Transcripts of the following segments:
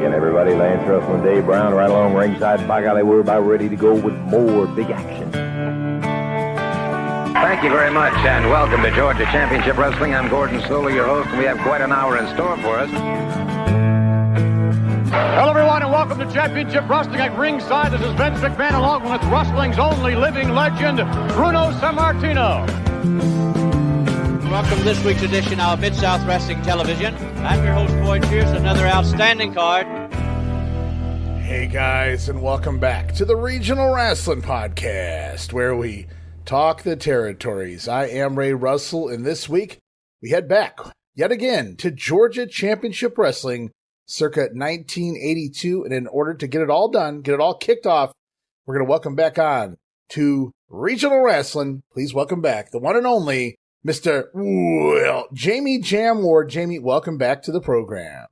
Again, everybody, Lance Russell and Dave Brown right along ringside. By golly, we're about ready to go with more big action. Thank you very much, and welcome to Georgia Championship Wrestling. I'm Gordon Soler, your host, and we have quite an hour in store for us. Hello, everyone, and welcome to Championship Wrestling at ringside. This is Vince McMahon, along with wrestling's only living legend, Bruno Sammartino. Welcome to this week's edition of Mid-South Wrestling Television. I'm your host, Boyd Pierce, another outstanding card. Hey, guys, and welcome back to the Regional Rasslin Podcast, where we talk the territories. I am Ray Russell, and this week we head back yet again to Georgia Championship Wrestling circa 1982. And in order to get it all done, get it all kicked off, we're going to welcome back on to Regional Rasslin. Please welcome back the one and only Mr. Jammie Jam Lord. Jammie, welcome back to the program.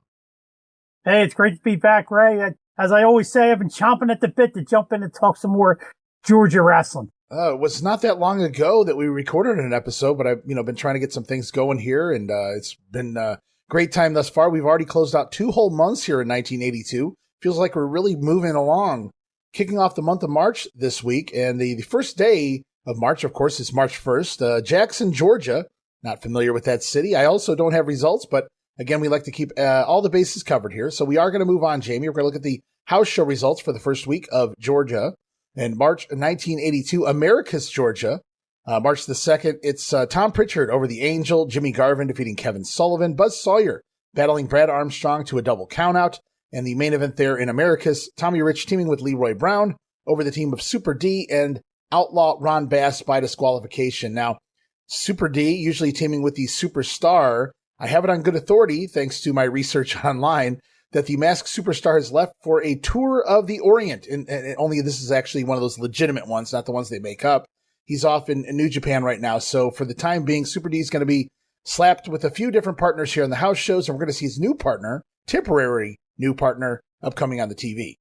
Hey, it's great to be back, Ray. As I always say, I've been chomping at the bit to jump in and talk some more Georgia wrestling. It was not that long ago that we recorded an episode, but I've been trying to get some things going here, and it's been a great time thus far. We've already closed out 2 whole months here in 1982. Feels like we're really moving along. Kicking off the month of March this week, and the first day of March, of course, is March 1st. Jackson, Georgia. Not familiar with that city. I also don't have results, but again, we like to keep all the bases covered here. So we are going to move on, Jammie. We're going to look at the house show results for the first week of Georgia. In March 1982, Americus, Georgia. March the 2nd, it's Tom Prichard over the Angel, Jimmy Garvin defeating Kevin Sullivan, Buzz Sawyer battling Brad Armstrong to a double countout. And the main event there in Americus, Tommy Rich teaming with Leroy Brown over the team of Super D and Outlaw Ron Bass by disqualification. Now, Super D usually teaming with the Superstar. I have it on good authority, thanks to my research online, that the Masked Superstar has left for a tour of the Orient. And only this is actually one of those legitimate ones, not the ones they make up. He's off in New Japan right now. So for the time being, Super D is going to be slapped with a few different partners here in the house shows. And we're going to see his new partner, temporary new partner, upcoming on the TV.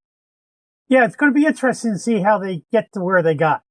Yeah, it's going to be interesting to see how they get to where they got.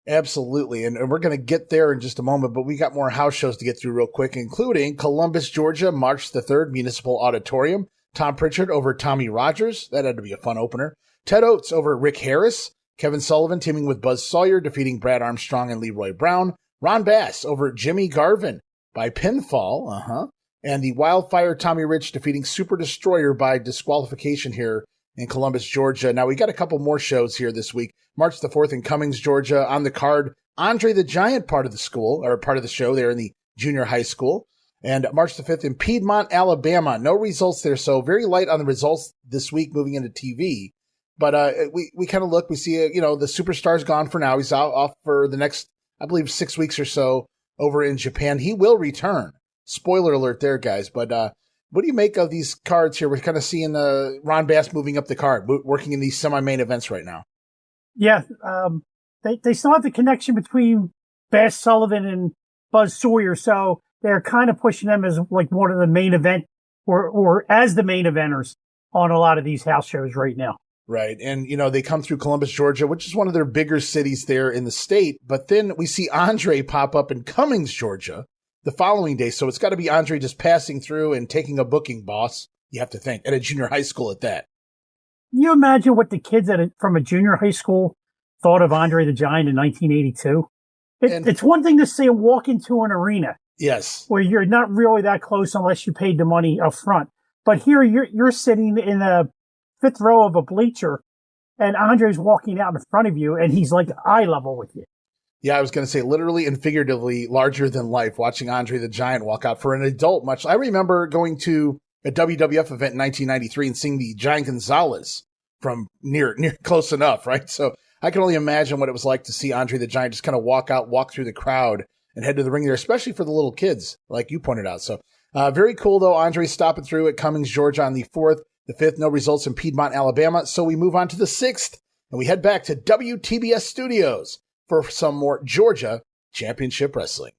Absolutely. And we're going to get there in just a moment, but we got more house shows to get through real quick, including Columbus, Georgia, March the 3rd, Municipal Auditorium. Tom Prichard over Tommy Rogers. That had to be a fun opener. Ted Oates over Rick Harris. Kevin Sullivan teaming with Buzz Sawyer, defeating Brad Armstrong and Leroy Brown. Ron Bass over Jimmy Garvin by pinfall. And the Wildfire Tommy Rich defeating Super Destroyer by disqualification here in Columbus, Georgia. Now, we got a couple more shows here this week. March the 4th in Cummings, Georgia. On the card, Andre the Giant part of the school, or part of the show there in the junior high school. And March the 5th in Piedmont, Alabama. No results there, so very light on the results this week moving into TV. But we kind of look, we see, the Superstar's gone for now. He's off for the next, I believe, 6 weeks or so over in Japan. He will return. Spoiler alert there, guys. But what do you make of these cards here? We're kind of seeing Ron Bass moving up the card, working in these semi-main events right now. Yeah, they still have the connection between Bass Sullivan and Buzz Sawyer, so they're kind of pushing them as like one of the main event or as the main eventers on a lot of these house shows right now. Right. And, they come through Columbus, Georgia, which is one of their bigger cities there in the state. But then we see Andre pop up in Cummings, Georgia the following day. So it's got to be Andre just passing through and taking a booking, boss. You have to think, at a junior high school at that. Can you imagine what the kids from a junior high school thought of Andre the Giant in 1982? It's one thing to see him walk into an arena. Yes. Where you're not really that close unless you paid the money up front. But here you're sitting in the 5th row of a bleacher and Andre's walking out in front of you and he's like eye level with you. Yeah, I was going to say literally and figuratively larger than life, watching Andre the Giant walk out for an adult much. I remember going to a WWF event in 1993 and seeing the Giant Gonzalez from near close enough, right? So I can only imagine what it was like to see Andre the Giant just kind of walk through the crowd and head to the ring there, especially for the little kids, like you pointed out. So very cool, though. Andre stopping through at Cummings, Georgia on the 4th. The 5th, no results in Piedmont, Alabama. So we move on to the 6th, and we head back to WTBS Studios for some more Georgia Championship Wrestling.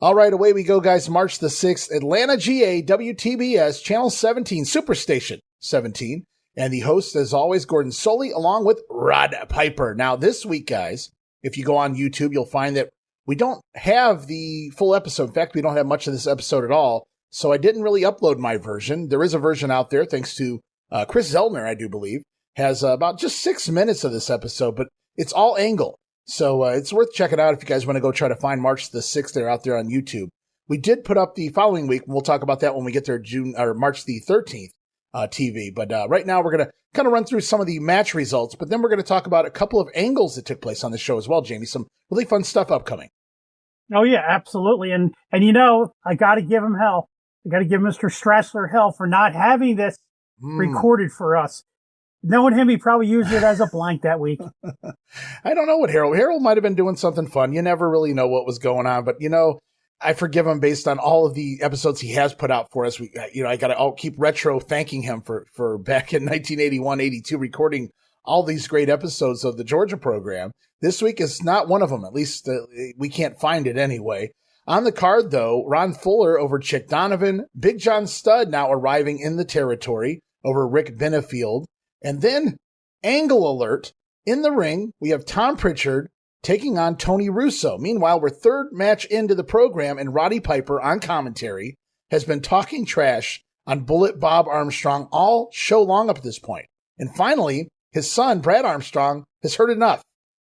All right, away we go, guys. March the 6th, Atlanta, GA, WTBS, Channel 17, Superstation 17. And the host, as always, Gordon Soley, along with Roddy Piper. Now, this week, guys, if you go on YouTube, you'll find that we don't have the full episode. In fact, we don't have much of this episode at all. So I didn't really upload my version. There is a version out there, thanks to Chris Zellner, I do believe, has about just 6 minutes of this episode, but it's all Angle. So it's worth checking out if you guys want to go try to find March the 6th. They're out there on YouTube. We did put up the following week, and we'll talk about that when we get there March the 13th TV. But right now we're going to kind of run through some of the match results, but then we're going to talk about a couple of angles that took place on the show as well, Jammie. Some really fun stuff upcoming. Oh, yeah, absolutely. And you know, I got to give him hell. I got to give Mr. Strassler hell for not having this recorded for us. Knowing him, he probably used it as a blank that week. I don't know what Harold might have been doing something fun. You never really know what was going on, but you know, I forgive him based on all of the episodes he has put out for us. I'll keep retro thanking him for back in 1981, 82, recording all these great episodes of the Georgia program. This week is not one of them. At least we can't find it anyway. On the card, though, Ron Fuller over Chick Donovan, Big John Studd now arriving in the territory over Rick Benefield. And then, angle alert, in the ring, we have Tom Prichard taking on Tony Russo. Meanwhile, we're third match into the program, and Roddy Piper, on commentary, has been talking trash on Bullet Bob Armstrong all show long up to this point. And finally, his son, Brad Armstrong, has heard enough.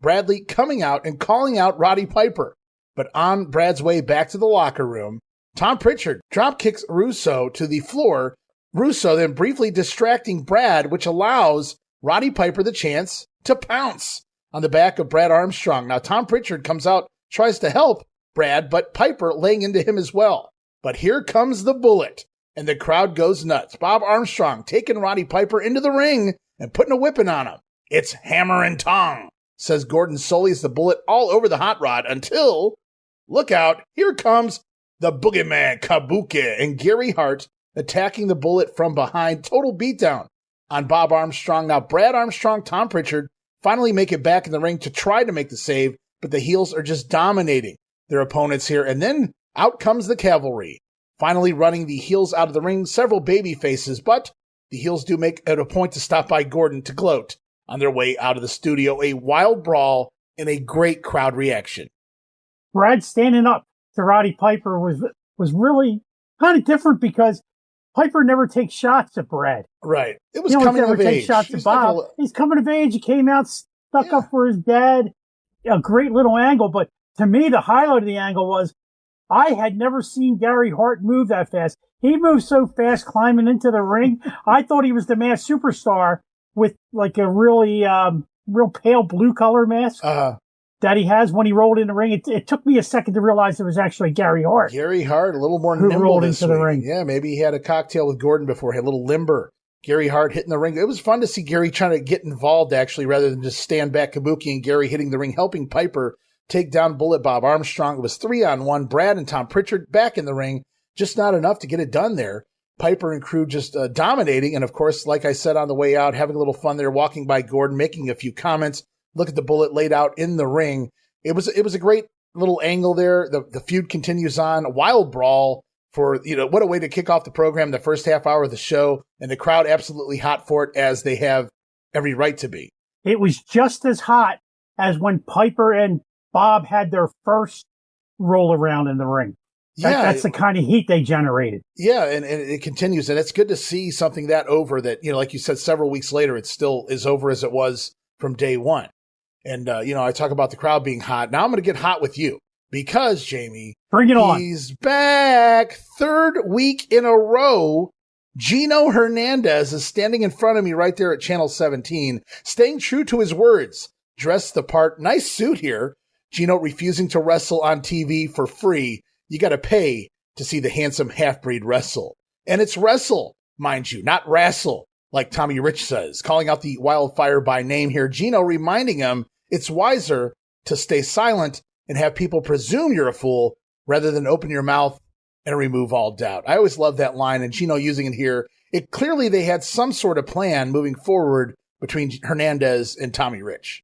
Bradley coming out and calling out Roddy Piper. But on Brad's way back to the locker room, Tom Prichard drop kicks Russo to the floor, Russo then briefly distracting Brad, which allows Roddy Piper the chance to pounce on the back of Brad Armstrong. Now, Tom Prichard comes out, tries to help Brad, but Piper laying into him as well. But here comes the Bullet, and the crowd goes nuts. Bob Armstrong taking Roddy Piper into the ring and putting a whipping on him. It's hammer and tong, says Gordon Soley as the Bullet all over the hot rod until, look out, here comes the boogeyman Kabuki and Gary Hart attacking the Bullet from behind. Total beatdown on Bob Armstrong. Now, Brad Armstrong, Tom Prichard finally make it back in the ring to try to make the save, but the heels are just dominating their opponents here. And then out comes the cavalry, finally running the heels out of the ring, several baby faces, but the heels do make it a point to stop by Gordon to gloat on their way out of the studio. A wild brawl and a great crowd reaction. Brad standing up to Roddy Piper was really kind of different because Piper never takes shots at Brad. Right. It was coming of age. Shots at Bob. He's coming of age. He came out stuck up for his dad. A great little angle. But to me, the highlight of the angle was I had never seen Gary Hart move that fast. He moved so fast climbing into the ring. I thought he was the masked superstar with like a really real pale blue color mask. That he has when he rolled in the ring. It took me a second to realize it was actually Gary Hart. Gary Hart, a little more nimble rolled into the ring. Yeah, maybe he had a cocktail with Gordon before, had a little limber. Gary Hart hitting the ring. It was fun to see Gary trying to get involved, actually, rather than just stand back. Kabuki and Gary hitting the ring, helping Piper take down Bullet Bob Armstrong. It was 3-on-1. Brad and Tom Prichard back in the ring. Just not enough to get it done there. Piper and crew just dominating. And, of course, like I said on the way out, having a little fun there, walking by Gordon, making a few comments. Look at the Bullet laid out in the ring. It was a great little angle there. The feud continues on. A wild brawl for, what a way to kick off the program, the first half hour of the show, and the crowd absolutely hot for it, as they have every right to be. It was just as hot as when Piper and Bob had their first roll around in the ring. That's the kind of heat they generated. Yeah, and it continues, and it's good to see something that over that, like you said, several weeks later, it still is over as it was from day one. And, I talk about the crowd being hot. Now I'm going to get hot with you because, Jammie, bring it on. He's back. Third week in a row. Gino Hernandez is standing in front of me right there at Channel 17, staying true to his words. Dressed the part. Nice suit here. Gino refusing to wrestle on TV for free. You got to pay to see the handsome half-breed wrestle. And it's wrestle, mind you, not wrestle, like Tommy Rich says. Calling out the Wildfire by name here. Gino reminding him it's wiser to stay silent and have people presume you're a fool rather than open your mouth and remove all doubt. I always love that line, and Gino using it here. It clearly they had some sort of plan moving forward between Hernandez and Tommy Rich.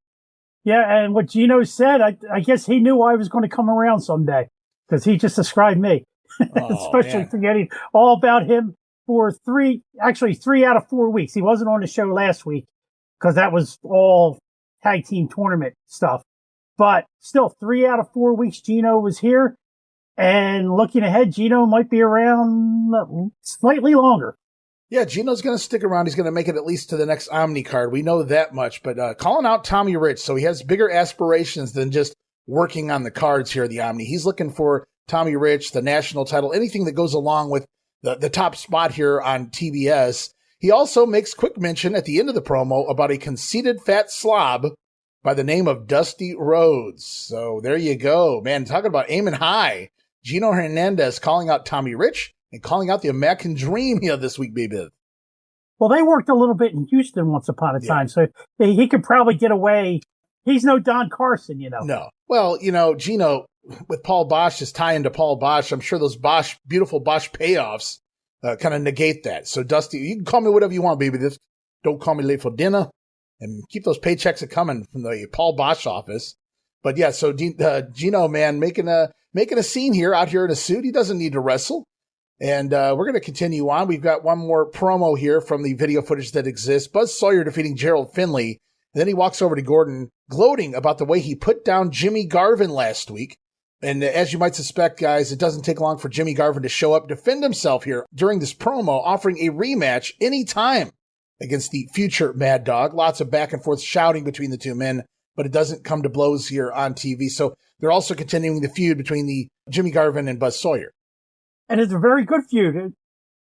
Yeah, and what Gino said, I guess he knew I was going to come around someday. because he just described me, especially forgetting all about him for 3 out of 4 weeks. He wasn't on the show last week because that was all tag team tournament stuff. But still, 3 out of 4 weeks, Gino was here. And looking ahead, Gino might be around slightly longer. Yeah, Gino's going to stick around. He's going to make it at least to the next Omni card. We know that much. But calling out Tommy Rich, so he has bigger aspirations than just working on the cards here at the Omni. He's looking for Tommy Rich, the national title, anything that goes along with the top spot here on TBS. He also makes quick mention at the end of the promo about a conceited fat slob by the name of Dusty Rhodes. So there you go, man. Talking about aiming high. Gino Hernandez calling out Tommy Rich and calling out the American Dream here this week, baby. Well, they worked a little bit in Houston once upon a time, so he could probably get away. He's no Don Carson, you know. No. Well, you know, Gino, with Paul Bosch, is tie into Paul Bosch. I'm sure those beautiful Bosch payoffs kind of negate that. So, Dusty, you can call me whatever you want, baby. Just don't call me late for dinner. And keep those paychecks coming from the Paul Bosch office. But yeah, so Gino, man, making a scene here out here in a suit. He doesn't need to wrestle. And we're going to continue on. We've got one more promo here from the video footage that exists. Buzz Sawyer defeating Gerald Finley. And then he walks over to Gordon, gloating about the way he put down Jimmy Garvin last week. And as you might suspect, guys, it doesn't take long for Jimmy Garvin to show up, defend himself here during this promo, offering a rematch anytime against the future Mad Dog. Lots of back and forth shouting between the two men, but it doesn't come to blows here on TV. So they're also continuing the feud between the Jimmy Garvin and Buzz Sawyer. And it's a very good feud.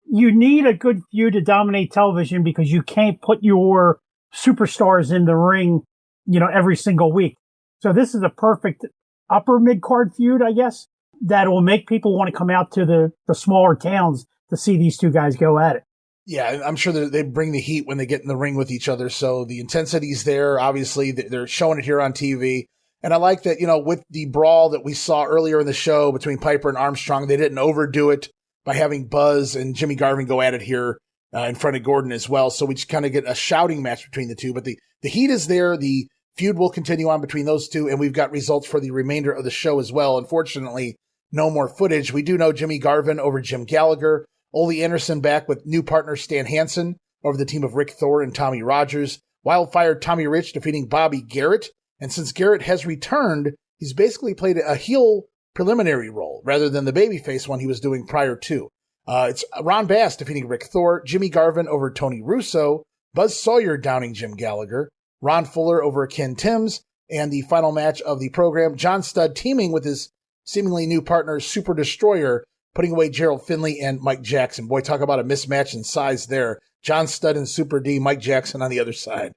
You need a good feud to dominate television because you can't put your superstars in the ring, you know, every single week. So this is a perfect upper mid-card feud, I guess, that will make people want to come out to the smaller towns to see these two guys go at it. Yeah, I'm sure they bring the heat when they get in the ring with each other. So the intensity's there. Obviously, they're showing it here on TV. And I like that, you know, with the brawl that we saw earlier in the show between Piper and Armstrong, they didn't overdo it by having Buzz and Jimmy Garvin go at it here in front of Gordon as well. So we just kind of get a shouting match between the two. But the heat is there. The feud will continue on between those two. And we've got results for the remainder of the show as well. Unfortunately, no more footage. We do know Jimmy Garvin over Jim Gallagher. Ole Anderson back with new partner Stan Hansen over the team of Rick Thor and Tommy Rogers. Wildfire Tommy Rich defeating Bobby Garrett. And since Garrett has returned, he's basically played a heel preliminary role rather than the babyface one he was doing prior to. It's Ron Bass defeating Rick Thor, Jimmy Garvin over Tony Russo, Buzz Sawyer downing Jim Gallagher, Ron Fuller over Ken Timms, and the final match of the program, John Studd teaming with his seemingly new partner, Super Destroyer, putting away Gerald Finley and Mike Jackson. Boy, talk about a mismatch in size there. John Studd and Super D, Mike Jackson on the other side.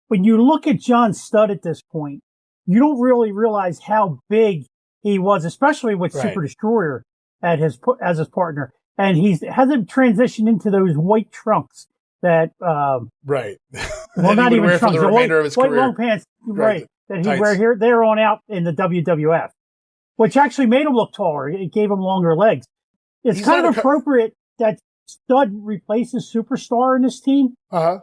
When you look at John Studd at this point, you don't really realize how big he was, especially with Super Destroyer as his partner. And he hasn't transitioned into those white trunks that, right. Well, not even trunks, for the remainder of his white career. Long pants, right, that he Tights. wear here, there on out in the WWF, which actually made him look taller. It gave him longer legs. It's He's kind not of appropriate that Studd replaces Superstar in this team. Uh-huh.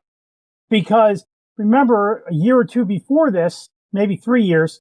Because remember, a year or two before this, maybe 3 years,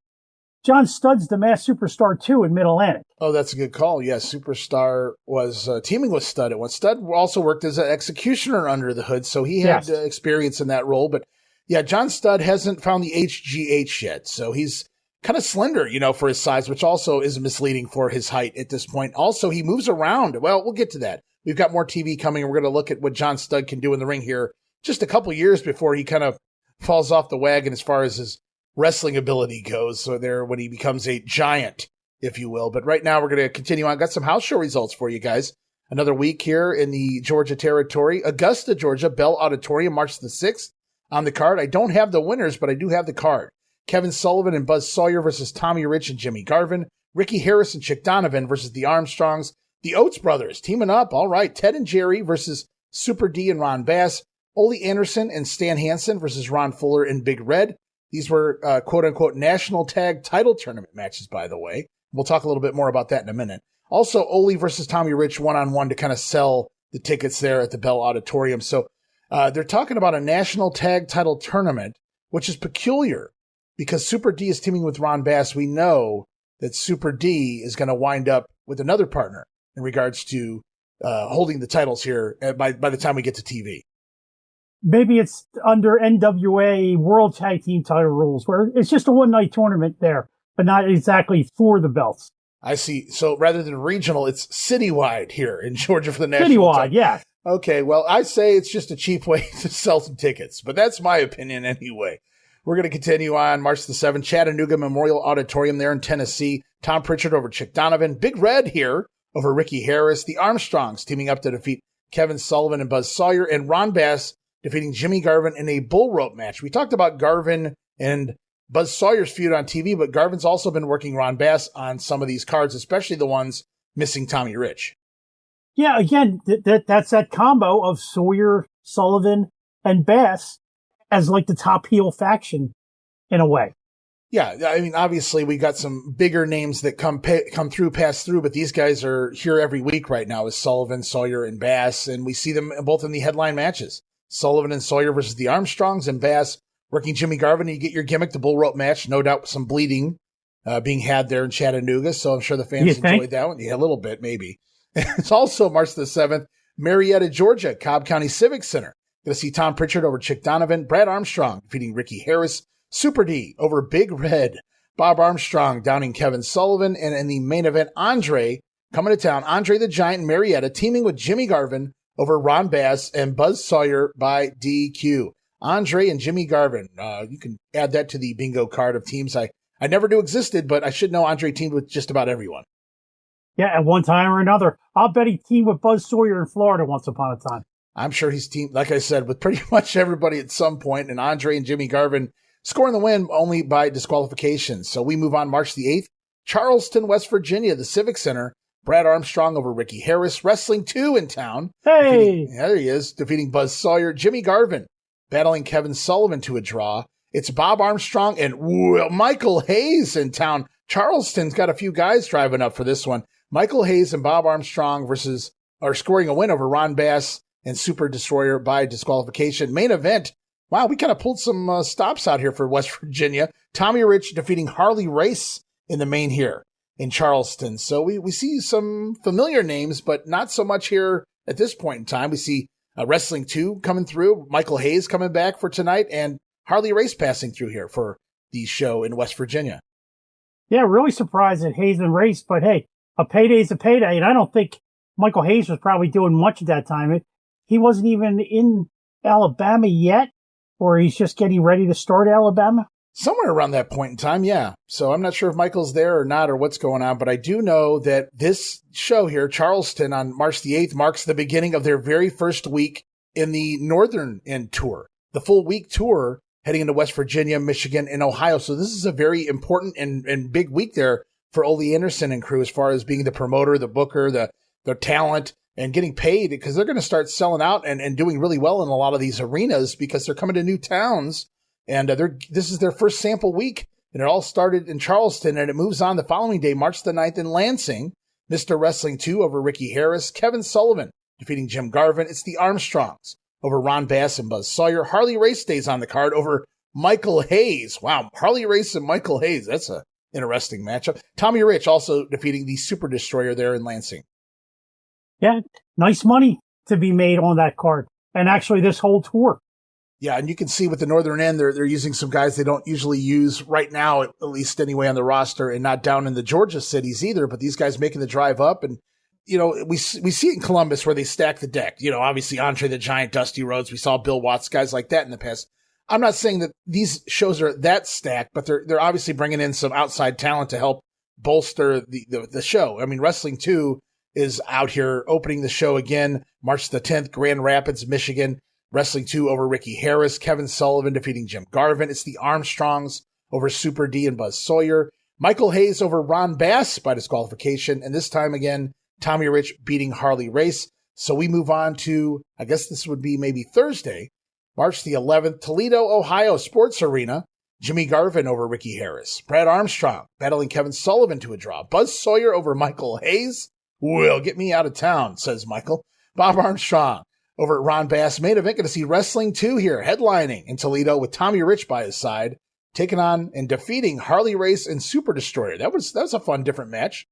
John Studd's the Masked Superstar 2 in Mid-Atlantic. Oh, that's a good call. Yes, Superstar was teaming with Studd at once. Studd also worked as an executioner under the hood, so he had experience in that role. But yeah, John Studd hasn't found the HGH yet, so he's kind of slender, you know, for his size, which also is misleading for his height at this point. Also, he moves around. Well, we'll get to that. We've got more TV coming, and we're going to look at what John Studd can do in the ring here just a couple years before he kind of falls off the wagon as far as his wrestling ability goes. So there, when he becomes a giant, if you will. But right now, we're going to continue on. Got some house show results for you guys. Another week here in the Georgia territory. Augusta, Georgia, Bell Auditorium, March the 6th. On the card, I don't have the winners, but I do have the card. Kevin Sullivan and Buzz Sawyer versus Tommy Rich and Jimmy Garvin. Ricky Harris and Chick Donovan versus the Armstrongs. The Oates brothers teaming up. All right. Ted and Jerry versus Super D and Ron Bass. Ole Anderson and Stan Hansen versus Ron Fuller and Big Red. These were quote-unquote national tag title tournament matches, by the way. We'll talk a little bit more about that in a minute. Also, Ole versus Tommy Rich one-on-one to kind of sell the tickets there at the Bell Auditorium. So they're talking about a national tag title tournament, which is peculiar because Super D is teaming with Ron Bass. We know that Super D is going to wind up with another partner in regards to holding the titles here by the time we get to TV. Maybe it's under NWA World Tag Team title rules, where it's just a one-night tournament there, but not exactly for the belts. I see. So rather than regional, it's citywide here in Georgia for the national Citywide, yeah. Okay, well, I say it's just a cheap way to sell some tickets, but that's my opinion anyway. We're going to continue on March the 7th, Chattanooga Memorial Auditorium there in Tennessee. Tom Prichard over Chick Donovan. Big Red here over Ricky Harris. The Armstrongs teaming up to defeat Kevin Sullivan and Buzz Sawyer. And Ron Bass defeating Jimmy Garvin in a bull rope match. We talked about Garvin and Buzz Sawyer's feud on TV, but Garvin's also been working Ron Bass on some of these cards, especially the ones missing Tommy Rich. Yeah, again, that's that combo of Sawyer, Sullivan, and Bass as like the top heel faction in a way. Yeah, I mean, obviously we got some bigger names that come through, pass through, but these guys are here every week right now as Sullivan, Sawyer, and Bass, and we see them both in the headline matches. Sullivan and Sawyer versus the Armstrongs, and Bass working Jimmy Garvin. You get your gimmick, the bull rope match, no doubt some bleeding being had there in Chattanooga, so I'm sure the fans enjoyed that one. Yeah, a little bit, maybe. It's also March the 7th, Marietta, Georgia, Cobb County Civic Center. Going to see Tom Prichard over Chick Donovan, Brad Armstrong defeating Ricky Harris, Super D over Big Red, Bob Armstrong downing Kevin Sullivan, and in the main event, Andre coming to town, Andre the Giant and Marietta teaming with Jimmy Garvin over Ron Bass and Buzz Sawyer by DQ. Andre and Jimmy Garvin, you can add that to the bingo card of teams I never knew existed, but I should know Andre teamed with just about everyone. Yeah, at one time or another. I'll bet he teamed with Buzz Sawyer in Florida once upon a time. I'm sure he's teamed, like I said, with pretty much everybody at some point, and Andre and Jimmy Garvin scoring the win only by disqualification. So we move on March the 8th, Charleston, West Virginia, the Civic Center. Brad Armstrong over Ricky Harris. Wrestling 2 in town. Hey! There he is, defeating Buzz Sawyer. Jimmy Garvin battling Kevin Sullivan to a draw. It's Bob Armstrong and Michael Hayes in town. Charleston's got a few guys driving up for this one. Michael Hayes and Bob Armstrong are scoring a win over Ron Bass and Super Destroyer by disqualification. Main event. Wow, we kind of pulled some stops out here for West Virginia. Tommy Rich defeating Harley Race in the main here in Charleston. So we see some familiar names, but not so much here at this point in time. We see Wrestling 2 coming through, Michael Hayes coming back for tonight, and Harley Race passing through here for the show in West Virginia. Yeah, really surprised at Hayes and Race, but hey, a payday's a payday, and I don't think Michael Hayes was probably doing much at that time. He wasn't even in Alabama yet, or he's just getting ready to start Alabama. Somewhere around that point in time, yeah. So I'm not sure if Michael's there or not or what's going on, but I do know that this show here, Charleston, on March the 8th, marks the beginning of their very first week in the Northern End Tour, the full week tour heading into West Virginia, Michigan, and Ohio. So this is a very important and big week there for Ole Anderson and crew as far as being the promoter, the booker, the talent, and getting paid, because they're going to start selling out and doing really well in a lot of these arenas because they're coming to new towns. And this is their first sample week, and it all started in Charleston, and it moves on the following day, March the 9th in Lansing. Mr. Wrestling 2 over Ricky Harris. Kevin Sullivan defeating Jim Garvin. It's the Armstrongs over Ron Bass and Buzz Sawyer. Harley Race stays on the card over Michael Hayes. Wow, Harley Race and Michael Hayes. That's a interesting matchup. Tommy Rich also defeating the Super Destroyer there in Lansing. Yeah, nice money to be made on that card, and actually this whole tour. Yeah, and you can see with the Northern End, they're using some guys they don't usually use right now, at least anyway, on the roster, and not down in the Georgia cities either, but these guys making the drive up. And, you know, we see it in Columbus where they stack the deck. You know, obviously Andre the Giant, Dusty Rhodes, we saw Bill Watts, guys like that in the past. I'm not saying that these shows are that stacked, but they're obviously bringing in some outside talent to help bolster the show. I mean, Wrestling 2 is out here opening the show again, March the 10th, Grand Rapids, Michigan. Wrestling 2 over Ricky Harris. Kevin Sullivan defeating Jim Garvin. It's the Armstrongs over Super D and Buzz Sawyer. Michael Hayes over Ron Bass by disqualification. And this time again, Tommy Rich beating Harley Race. So we move on to, I guess this would be maybe Thursday, March the 11th, Toledo, Ohio Sports Arena. Jimmy Garvin over Ricky Harris. Brad Armstrong battling Kevin Sullivan to a draw. Buzz Sawyer over Michael Hayes. Well, get me out of town, says Michael. Bob Armstrong over at Ron Bass. Main event, going to see Wrestling 2 here, headlining in Toledo with Tommy Rich by his side. taking on and defeating Harley Race and Super Destroyer. That was a fun, different match.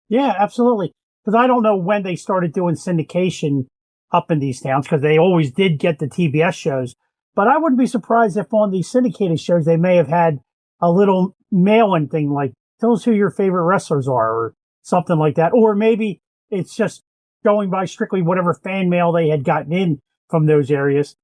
Yeah, absolutely. Because I don't know when they started doing syndication up in these towns, because they always did get the TBS shows. But I wouldn't be surprised if on these syndicated shows they may have had a little mail-in thing like, tell us who your favorite wrestlers are, or something like that. Or maybe it's just going by strictly whatever fan mail they had gotten in from those areas.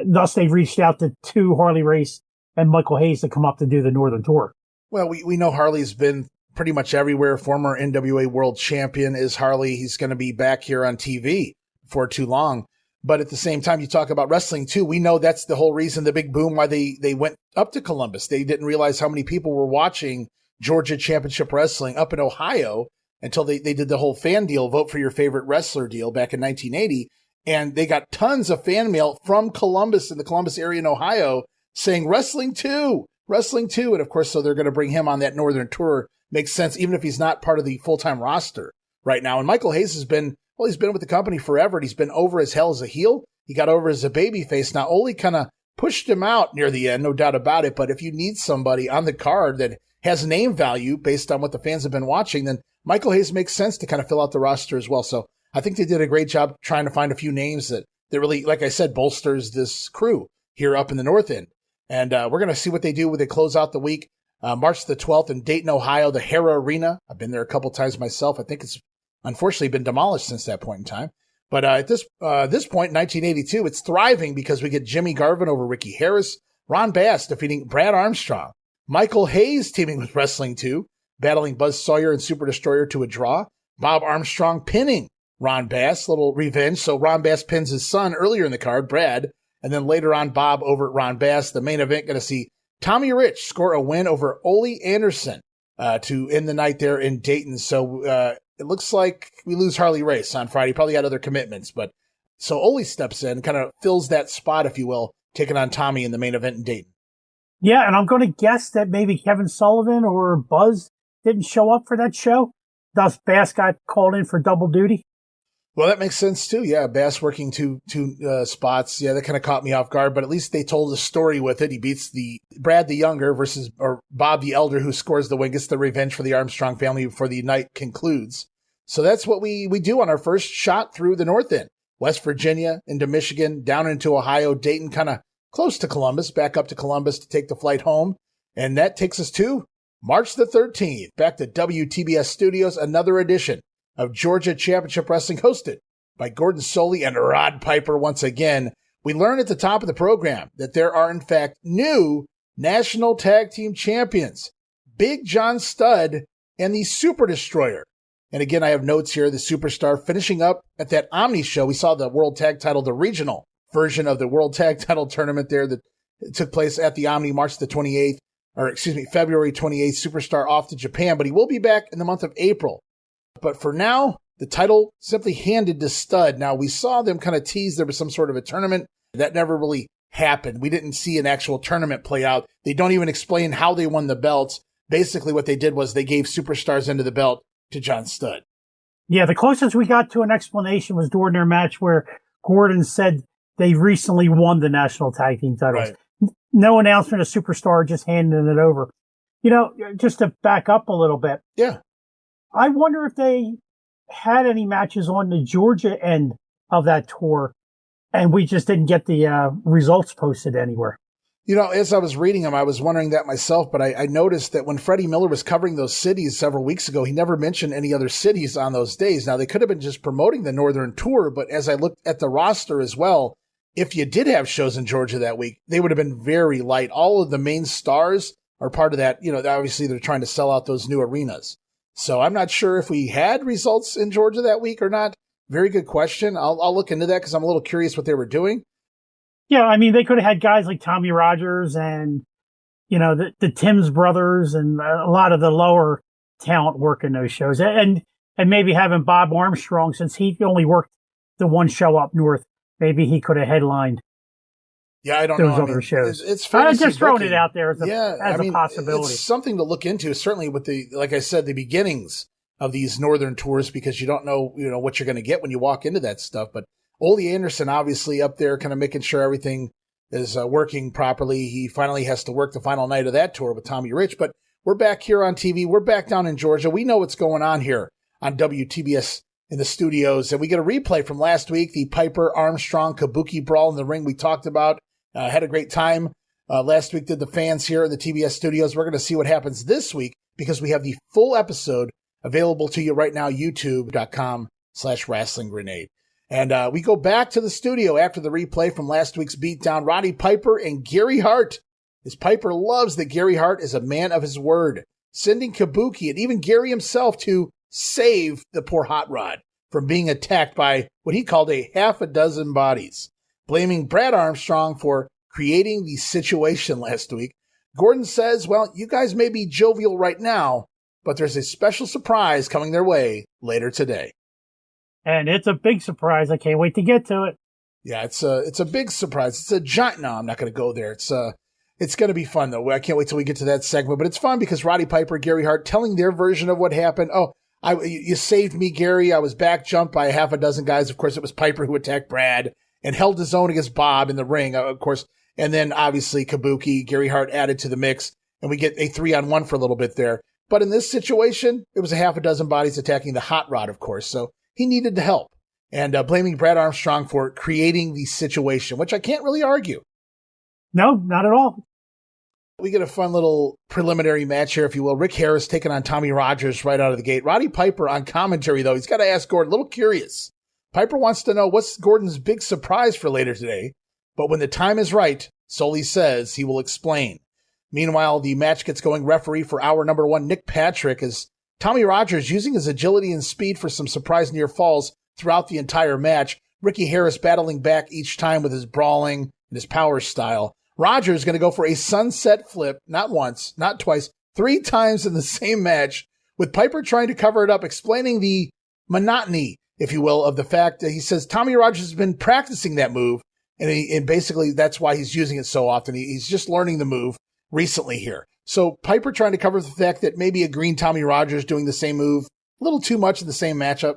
Thus, they reached out to Harley Race and Michael Hayes to come up to do the Northern Tour. Well, we know Harley's been pretty much everywhere. Former NWA World Champion is Harley. He's going to be back here on TV for too long. But at the same time, you talk about wrestling too. We know that's the whole reason, the big boom, why they went up to Columbus. They didn't realize how many people were watching Georgia Championship Wrestling up in Ohio until they did the whole fan deal, vote for your favorite wrestler deal back in 1980. And they got tons of fan mail from Columbus in the Columbus area in Ohio saying wrestling too. And of course, so they're going to bring him on that Northern Tour. Makes sense, even if he's not part of the full-time roster right now. And Michael Hayes he's been with the company forever, and he's been over as hell as a heel. He got over as a babyface. Now, Ole kind of pushed him out near the end, no doubt about it. But if you need somebody on the card that has name value based on what the fans have been watching, then Michael Hayes makes sense to kind of fill out the roster as well. So I think they did a great job trying to find a few names that really, like I said, bolsters this crew here up in the North End. And we're going to see what they do when they close out the week. March the 12th in Dayton, Ohio, the Hara Arena. I've been there a couple times myself. I think it's unfortunately been demolished since that point in time. But at this point, 1982, it's thriving because we get Jimmy Garvin over Ricky Harris, Ron Bass defeating Brad Armstrong, Michael Hayes teaming with Wrestling 2, battling Buzz Sawyer and Super Destroyer to a draw, Bob Armstrong pinning Ron Bass, little revenge. So Ron Bass pins his son earlier in the card, Brad, and then later on Bob over at Ron Bass. The main event going to see Tommy Rich score a win over Ole Anderson to end the night there in Dayton. So it looks like we lose Harley Race on Friday. Probably had other commitments, but so Ole steps in, kind of fills that spot, if you will, taking on Tommy in the main event in Dayton. Yeah, and I'm going to guess that maybe Kevin Sullivan or Buzz didn't show up for that show. Thus, Bass got called in for double duty. Well, that makes sense too. Yeah, Bass working two spots. Yeah, that kind of caught me off guard, but at least they told a story with it. He beats Brad the younger or Bob the elder, who scores the win, gets the revenge for the Armstrong family before the night concludes. So that's what we do on our first shot through the North End. West Virginia into Michigan, down into Ohio, Dayton, kind of close to Columbus, back up to Columbus to take the flight home. And that takes us to March the 13th, back to WTBS Studios, another edition of Georgia Championship Wrestling, hosted by Gordon Soley and Rod Piper once again. We learn at the top of the program that there are, in fact, new national tag team champions, Big John Studd and the Super Destroyer. And again, I have notes here, the Superstar finishing up at that Omni show. We saw the World Tag Title, the regional version of the World Tag Title tournament there that took place at the Omni February 28th, Superstar off to Japan, but he will be back in the month of April. But for now, the title simply handed to Studd. Now, we saw them kind of tease there was some sort of a tournament. That never really happened. We didn't see an actual tournament play out. They don't even explain how they won the belts. Basically, what they did was they gave Superstars into the belt to John Studd. Yeah, the closest we got to an explanation was during their match where Gordon said they recently won the national tag team titles. Right. No announcement of Superstar, just handing it over. You know, just to back up a little bit. Yeah. I wonder if they had any matches on the Georgia end of that tour, and we just didn't get the results posted anywhere. You know, as I was reading them, I was wondering that myself, but I noticed that when Freddie Miller was covering those cities several weeks ago, he never mentioned any other cities on those days. Now, they could have been just promoting the Northern Tour, but as I looked at the roster as well, if you did have shows in Georgia that week, they would have been very light. All of the main stars are part of that. You know, obviously they're trying to sell out those new arenas. So I'm not sure if we had results in Georgia that week or not. Very good question. I'll look into that because I'm a little curious what they were doing. Yeah, I mean, they could have had guys like Tommy Rogers and, you know, the Timms brothers and a lot of the lower talent working those shows. And maybe having Bob Armstrong, since he only worked the one show up north, maybe he could have headlined. Yeah, I don't those know. other shows. It's I'm just throwing it out there as a possibility. It's something to look into, certainly with like I said, the beginnings of these Northern tours, because you don't know, what you're going to get when you walk into that stuff. But Ole Anderson, obviously up there kind of making sure everything is working properly. He finally has to work the final night of that tour with Tommy Rich, but we're back here on TV. We're back down in Georgia. We know what's going on here on WTBS in the studios, and we get a replay from last week, the Piper Armstrong Kabuki brawl in the ring we talked about. Had a great time. Last week did the fans here in the TBS studios. We're going to see what happens this week because we have the full episode available to you right now, youtube.com/WrestlingGrenade. And we go back to the studio after the replay from last week's beatdown. Roddy Piper and Gary Hart. As Piper loves that Gary Hart is a man of his word, sending Kabuki and even Gary himself to save the poor Hot Rod from being attacked by what he called a half a dozen bodies, blaming Brad Armstrong for creating the situation last week. Gordon says, well, you guys may be jovial right now, but there's a special surprise coming their way later today. And it's a big surprise. I can't wait to get to it. Yeah, it's a big surprise. It's a giant. No, I'm not going to go there. It's going to be fun though. I can't wait till we get to that segment. But it's fun because Roddy Piper, Gary Hart, telling their version of what happened. Oh, you saved me, Gary. I was back jumped by a half a dozen guys. Of course, it was Piper who attacked Brad and held his own against Bob in the ring, of course. And then obviously Kabuki, Gary Hart added to the mix, and we get a 3-on-1 for a little bit there. But in this situation, it was a half a dozen bodies attacking the Hot Rod, of course. So he needed the help. And blaming Brad Armstrong for creating the situation, which I can't really argue. No, not at all. We get a fun little preliminary match here, if you will. Rick Harris taking on Tommy Rogers right out of the gate. Roddy Piper on commentary, though. He's got to ask Gordon, a little curious. Piper wants to know what's Gordon's big surprise for later today. But when the time is right, Sully says he will explain. Meanwhile, the match gets going. Referee for hour number 1, Nick Patrick, is Tommy Rogers using his agility and speed for some surprise near falls throughout the entire match. Ricky Harris battling back each time with his brawling and his power style. Rogers is going to go for a sunset flip, not once, not twice, 3 times in the same match, with Piper trying to cover it up, explaining the monotony, if you will, of the fact that he says Tommy Rogers has been practicing that move, and basically that's why he's using it so often. He's just learning the move recently here. So Piper trying to cover the fact that maybe a green Tommy Rogers doing the same move, a little too much in the same matchup.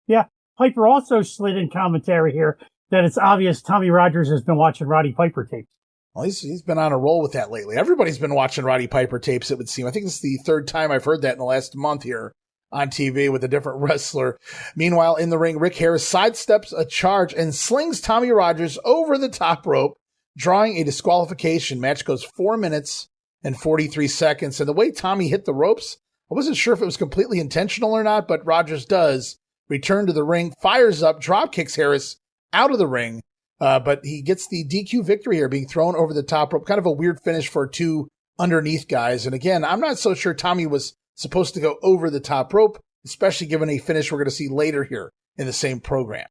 Yeah, Piper also slid in commentary here that it's obvious Tommy Rogers has been watching Roddy Piper tapes. Well, he's been on a roll with that lately. Everybody's been watching Roddy Piper tapes, it would seem. I think this is the 3rd time I've heard that in the last month here on TV with a different wrestler. Meanwhile, in the ring, Rick Harris sidesteps a charge and slings Tommy Rogers over the top rope, drawing a disqualification. Match goes 4 minutes and 43 seconds. And the way Tommy hit the ropes, I wasn't sure if it was completely intentional or not, but Rogers does return to the ring, fires up, drop kicks Harris out of the ring. But he gets the DQ victory here, being thrown over the top rope. Kind of a weird finish for 2 underneath guys. And again, I'm not so sure Tommy was supposed to go over the top rope, especially given a finish we're going to see later here in the same program.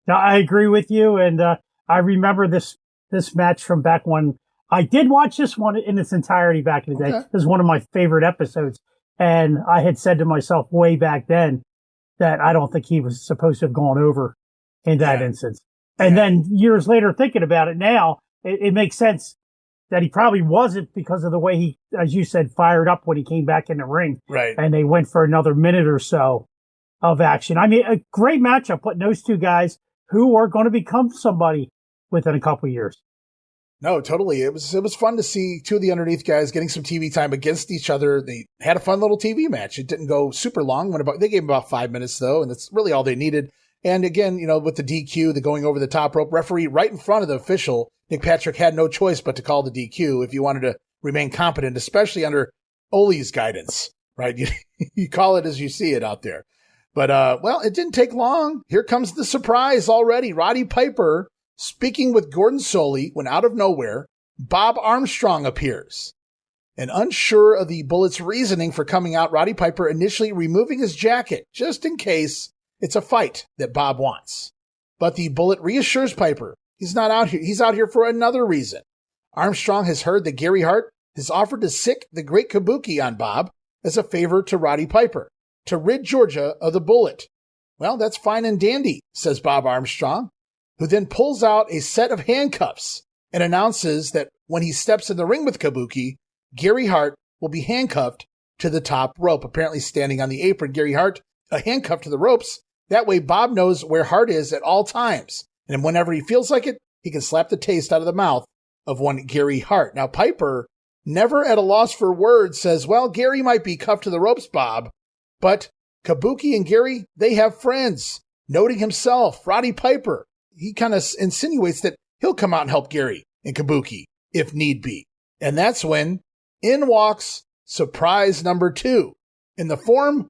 Now, I agree with you. And I remember this match from back when I did watch this one in its entirety back in the day. Okay. This is one of my favorite episodes. And I had said to myself way back then that I don't think he was supposed to have gone over in that instance. And then years later, thinking about it now, it makes sense that he probably wasn't because of the way he, as you said, fired up when he came back in the ring. Right. And they went for another minute or so of action. I mean, a great matchup putting those 2 guys who are going to become somebody within a couple of years. No, totally. It was fun to see 2 of the underneath guys getting some TV time against each other. They had a fun little TV match. It didn't go super long. They gave them about 5 minutes, though, and that's really all they needed. And again, with the DQ, the going over the top rope, referee right in front of the official, Nick Patrick had no choice but to call the DQ if you wanted to remain competent, especially under Ole's guidance, right? You call it as you see it out there. But, well, it didn't take long. Here comes the surprise already. Roddy Piper speaking with Gordon Solie when out of nowhere, Bob Armstrong appears. And unsure of the Bullet's reasoning for coming out, Roddy Piper initially removing his jacket just in case it's a fight that Bob wants. But the Bullet reassures Piper he's not out here. He's out here for another reason. Armstrong has heard that Gary Hart has offered to sick the great Kabuki on Bob as a favor to Roddy Piper, to rid Georgia of the Bullet. Well, that's fine and dandy, says Bob Armstrong, who then pulls out a set of handcuffs and announces that when he steps in the ring with Kabuki, Gary Hart will be handcuffed to the top rope, apparently standing on the apron. Gary Hart, handcuffed to the ropes. That way Bob knows where Hart is at all times. And whenever he feels like it, he can slap the taste out of the mouth of one Gary Hart. Now, Piper, never at a loss for words, says, well, Gary might be cuffed to the ropes, Bob, but Kabuki and Gary, they have friends. Noting himself, Roddy Piper, he kind of insinuates that he'll come out and help Gary and Kabuki if need be. And that's when in walks surprise number 2 in the form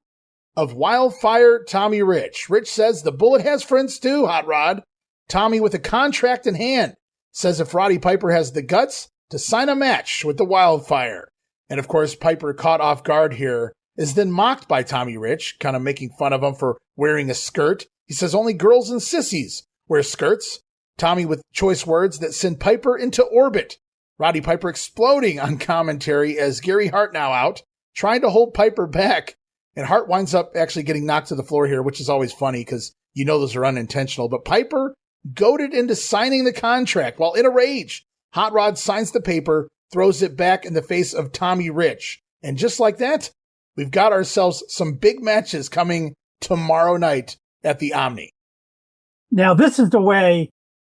of Wildfire Tommy Rich. Rich says the Bullet has friends too, Hot Rod. Tommy, with a contract in hand, says if Roddy Piper has the guts to sign a match with the Wildfire. And of course, Piper, caught off guard here, is then mocked by Tommy Rich, kind of making fun of him for wearing a skirt. He says only girls and sissies wear skirts. Tommy with choice words that send Piper into orbit. Roddy Piper exploding on commentary as Gary Hart now out, trying to hold Piper back. And Hart winds up actually getting knocked to the floor here, which is always funny because you know those are unintentional. But Piper goaded into signing the contract while in a rage. Hot Rod signs the paper, throws it back in the face of Tommy Rich. And just like that, we've got ourselves some big matches coming tomorrow night at the Omni. Now, this is the way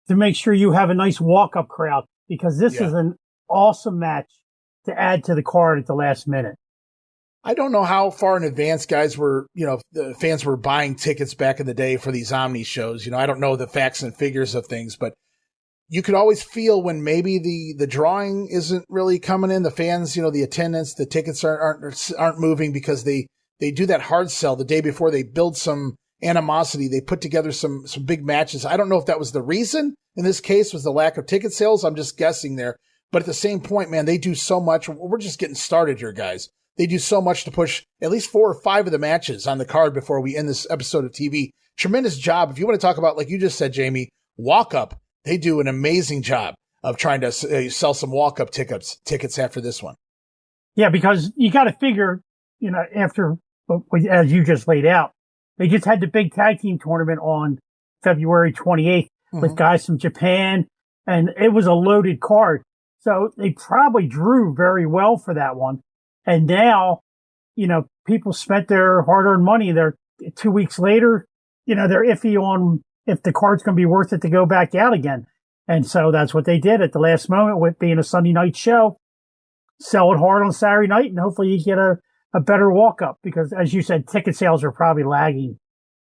to make sure you have a nice walk-up crowd, because this is an awesome match to add to the card at the last minute. I don't know how far in advance guys were, the fans were buying tickets back in the day for these Omni shows. I don't know the facts and figures of things, but you could always feel when maybe the drawing isn't really coming in. The fans, the attendance, the tickets aren't moving because they do that hard sell the day before. They build some animosity. They put together some big matches. I don't know if that was the reason in this case was the lack of ticket sales. I'm just guessing there. But at the same point, man, they do so much. We're just getting started here, guys. They do so much to push at least 4 or 5 of the matches on the card before we end this episode of TV. Tremendous job. If you want to talk about, like you just said, Jammie, walk up, they do an amazing job of trying to sell some walk up tickets after this one. Yeah, because you got to figure, after, as you just laid out, they just had the big tag team tournament on February 28th with guys from Japan, and it was a loaded card. So they probably drew very well for that one. And now, people spent their hard-earned money. They're 2 weeks later, they're iffy on if the card's going to be worth it to go back out again. And so that's what they did at the last moment with being a Sunday night show. Sell it hard on Saturday night, and hopefully you get a better walk-up because, as you said, ticket sales are probably lagging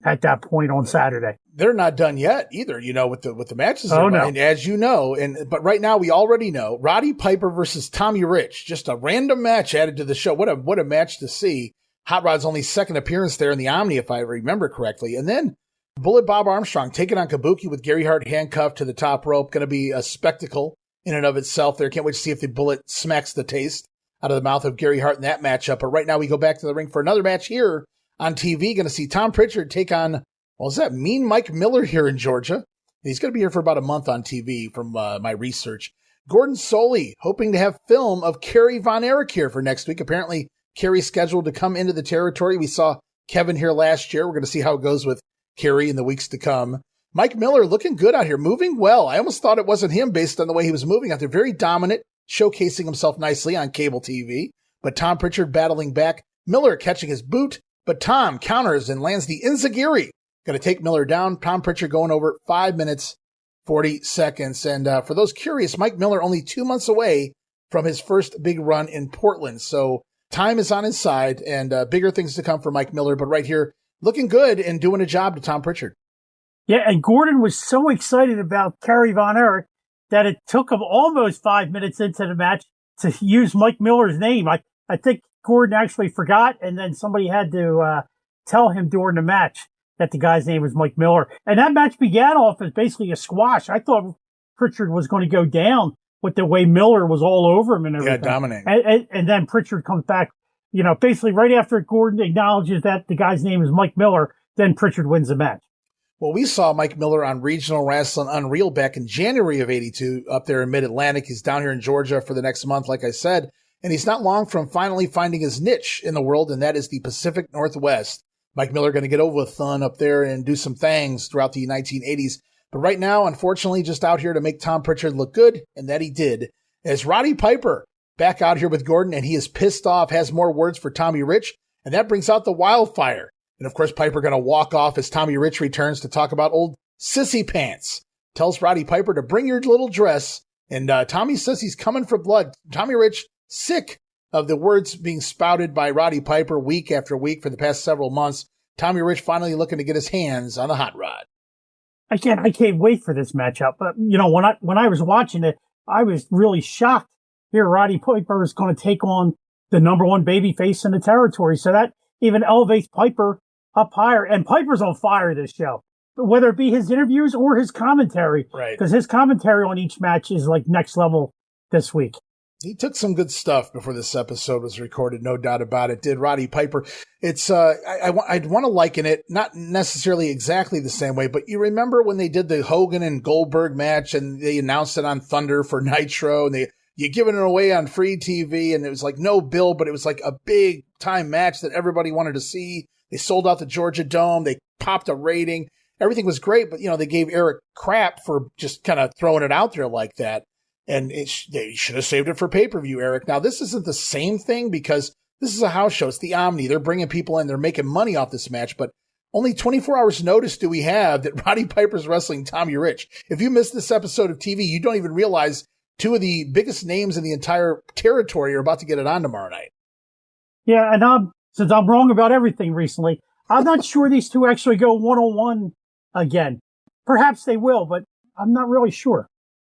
at that point on Saturday. They're not done yet either, with the matches. Oh, no. And as you know, but right now we already know Roddy Piper versus Tommy Rich, just a random match added to the show. What a match to see. Hot Rod's only second appearance there in the Omni, if I remember correctly. And then Bullet Bob Armstrong taking on Kabuki with Gary Hart handcuffed to the top rope. Going to be a spectacle in and of itself there. Can't wait to see if the Bullet smacks the taste out of the mouth of Gary Hart in that matchup. But right now we go back to the ring for another match here on TV. Going to see Tom Prichard take on, is that Mean Mike Miller here in Georgia? He's going to be here for about a month on TV from my research. Gordon Soley hoping to have film of Kerry Von Erich here for next week. Apparently, Kerry's scheduled to come into the territory. We saw Kevin here last year. We're going to see how it goes with Kerry in the weeks to come. Mike Miller looking good out here, moving well. I almost thought it wasn't him based on the way he was moving out there. Very dominant, showcasing himself nicely on cable TV. But Tom Prichard battling back. Miller catching his boot, but Tom counters and lands the Enziguri. Going to take Miller down. Tom Prichard going over 5 minutes, 40 seconds. And for those curious, Mike Miller only 2 months away from his first big run in Portland. So time is on his side and bigger things to come for Mike Miller. But right here, looking good and doing a job to Tom Prichard. Yeah, and Gordon was so excited about Kerry Von Erich that it took him almost 5 minutes into the match to use Mike Miller's name. I think Gordon actually forgot, and then somebody had to tell him during the match that the guy's name was Mike Miller. And that match began off as basically a squash. I thought Prichard was going to go down with the way Miller was all over him and everything. Yeah, dominating. And then Prichard comes back, basically right after Gordon acknowledges that the guy's name is Mike Miller, then Prichard wins the match. Well, we saw Mike Miller on Regional Rasslin Unreal back in January of '82 up there in Mid-Atlantic. He's down here in Georgia for the next month, like I said. And he's not long from finally finding his niche in the world, and that is the Pacific Northwest. Mike Miller going to get over with fun up there and do some things throughout the 1980s. But right now, unfortunately, just out here to make Tom Prichard look good, and that he did. As Roddy Piper back out here with Gordon, and he is pissed off, has more words for Tommy Rich, and that brings out the Wildfire. And of course, Piper going to walk off as Tommy Rich returns to talk about old sissy pants. tells Roddy Piper to bring your little dress. And Tommy says he's coming for blood. Tommy Rich, sick of the words being spouted by Roddy Piper week after week for the past several months. Tommy Rich finally looking to get his hands on the hot rod. I can't wait for this matchup. But, when I was watching it, I was really shocked here. Roddy Piper is going to take on the number one baby face in the territory. So that even elevates Piper up higher. And Piper's on fire this show, whether it be his interviews or his commentary. Right. Because his commentary on each match is like next level this week. He took some good stuff before this episode was recorded, no doubt about it. Did Roddy Piper? It's I'd want to liken it, not necessarily exactly the same way, but you remember when they did the Hogan and Goldberg match, and they announced it on Thunder for Nitro, and you giving it away on free TV, and it was like no bill, but it was like a big time match that everybody wanted to see. They sold out the Georgia Dome. They popped a rating. Everything was great, but they gave Eric crap for just kind of throwing it out there like that. And they should have saved it for pay-per-view, Eric. Now, this isn't the same thing because this is a house show. It's the Omni. They're bringing people in. They're making money off this match. But only 24 hours notice do we have that Roddy Piper's wrestling Tommy Rich. If you missed this episode of TV, you don't even realize two of the biggest names in the entire territory are about to get it on tomorrow night. Yeah, and since I'm wrong about everything recently, I'm not sure these two actually go one-on-one again. Perhaps they will, but I'm not really sure.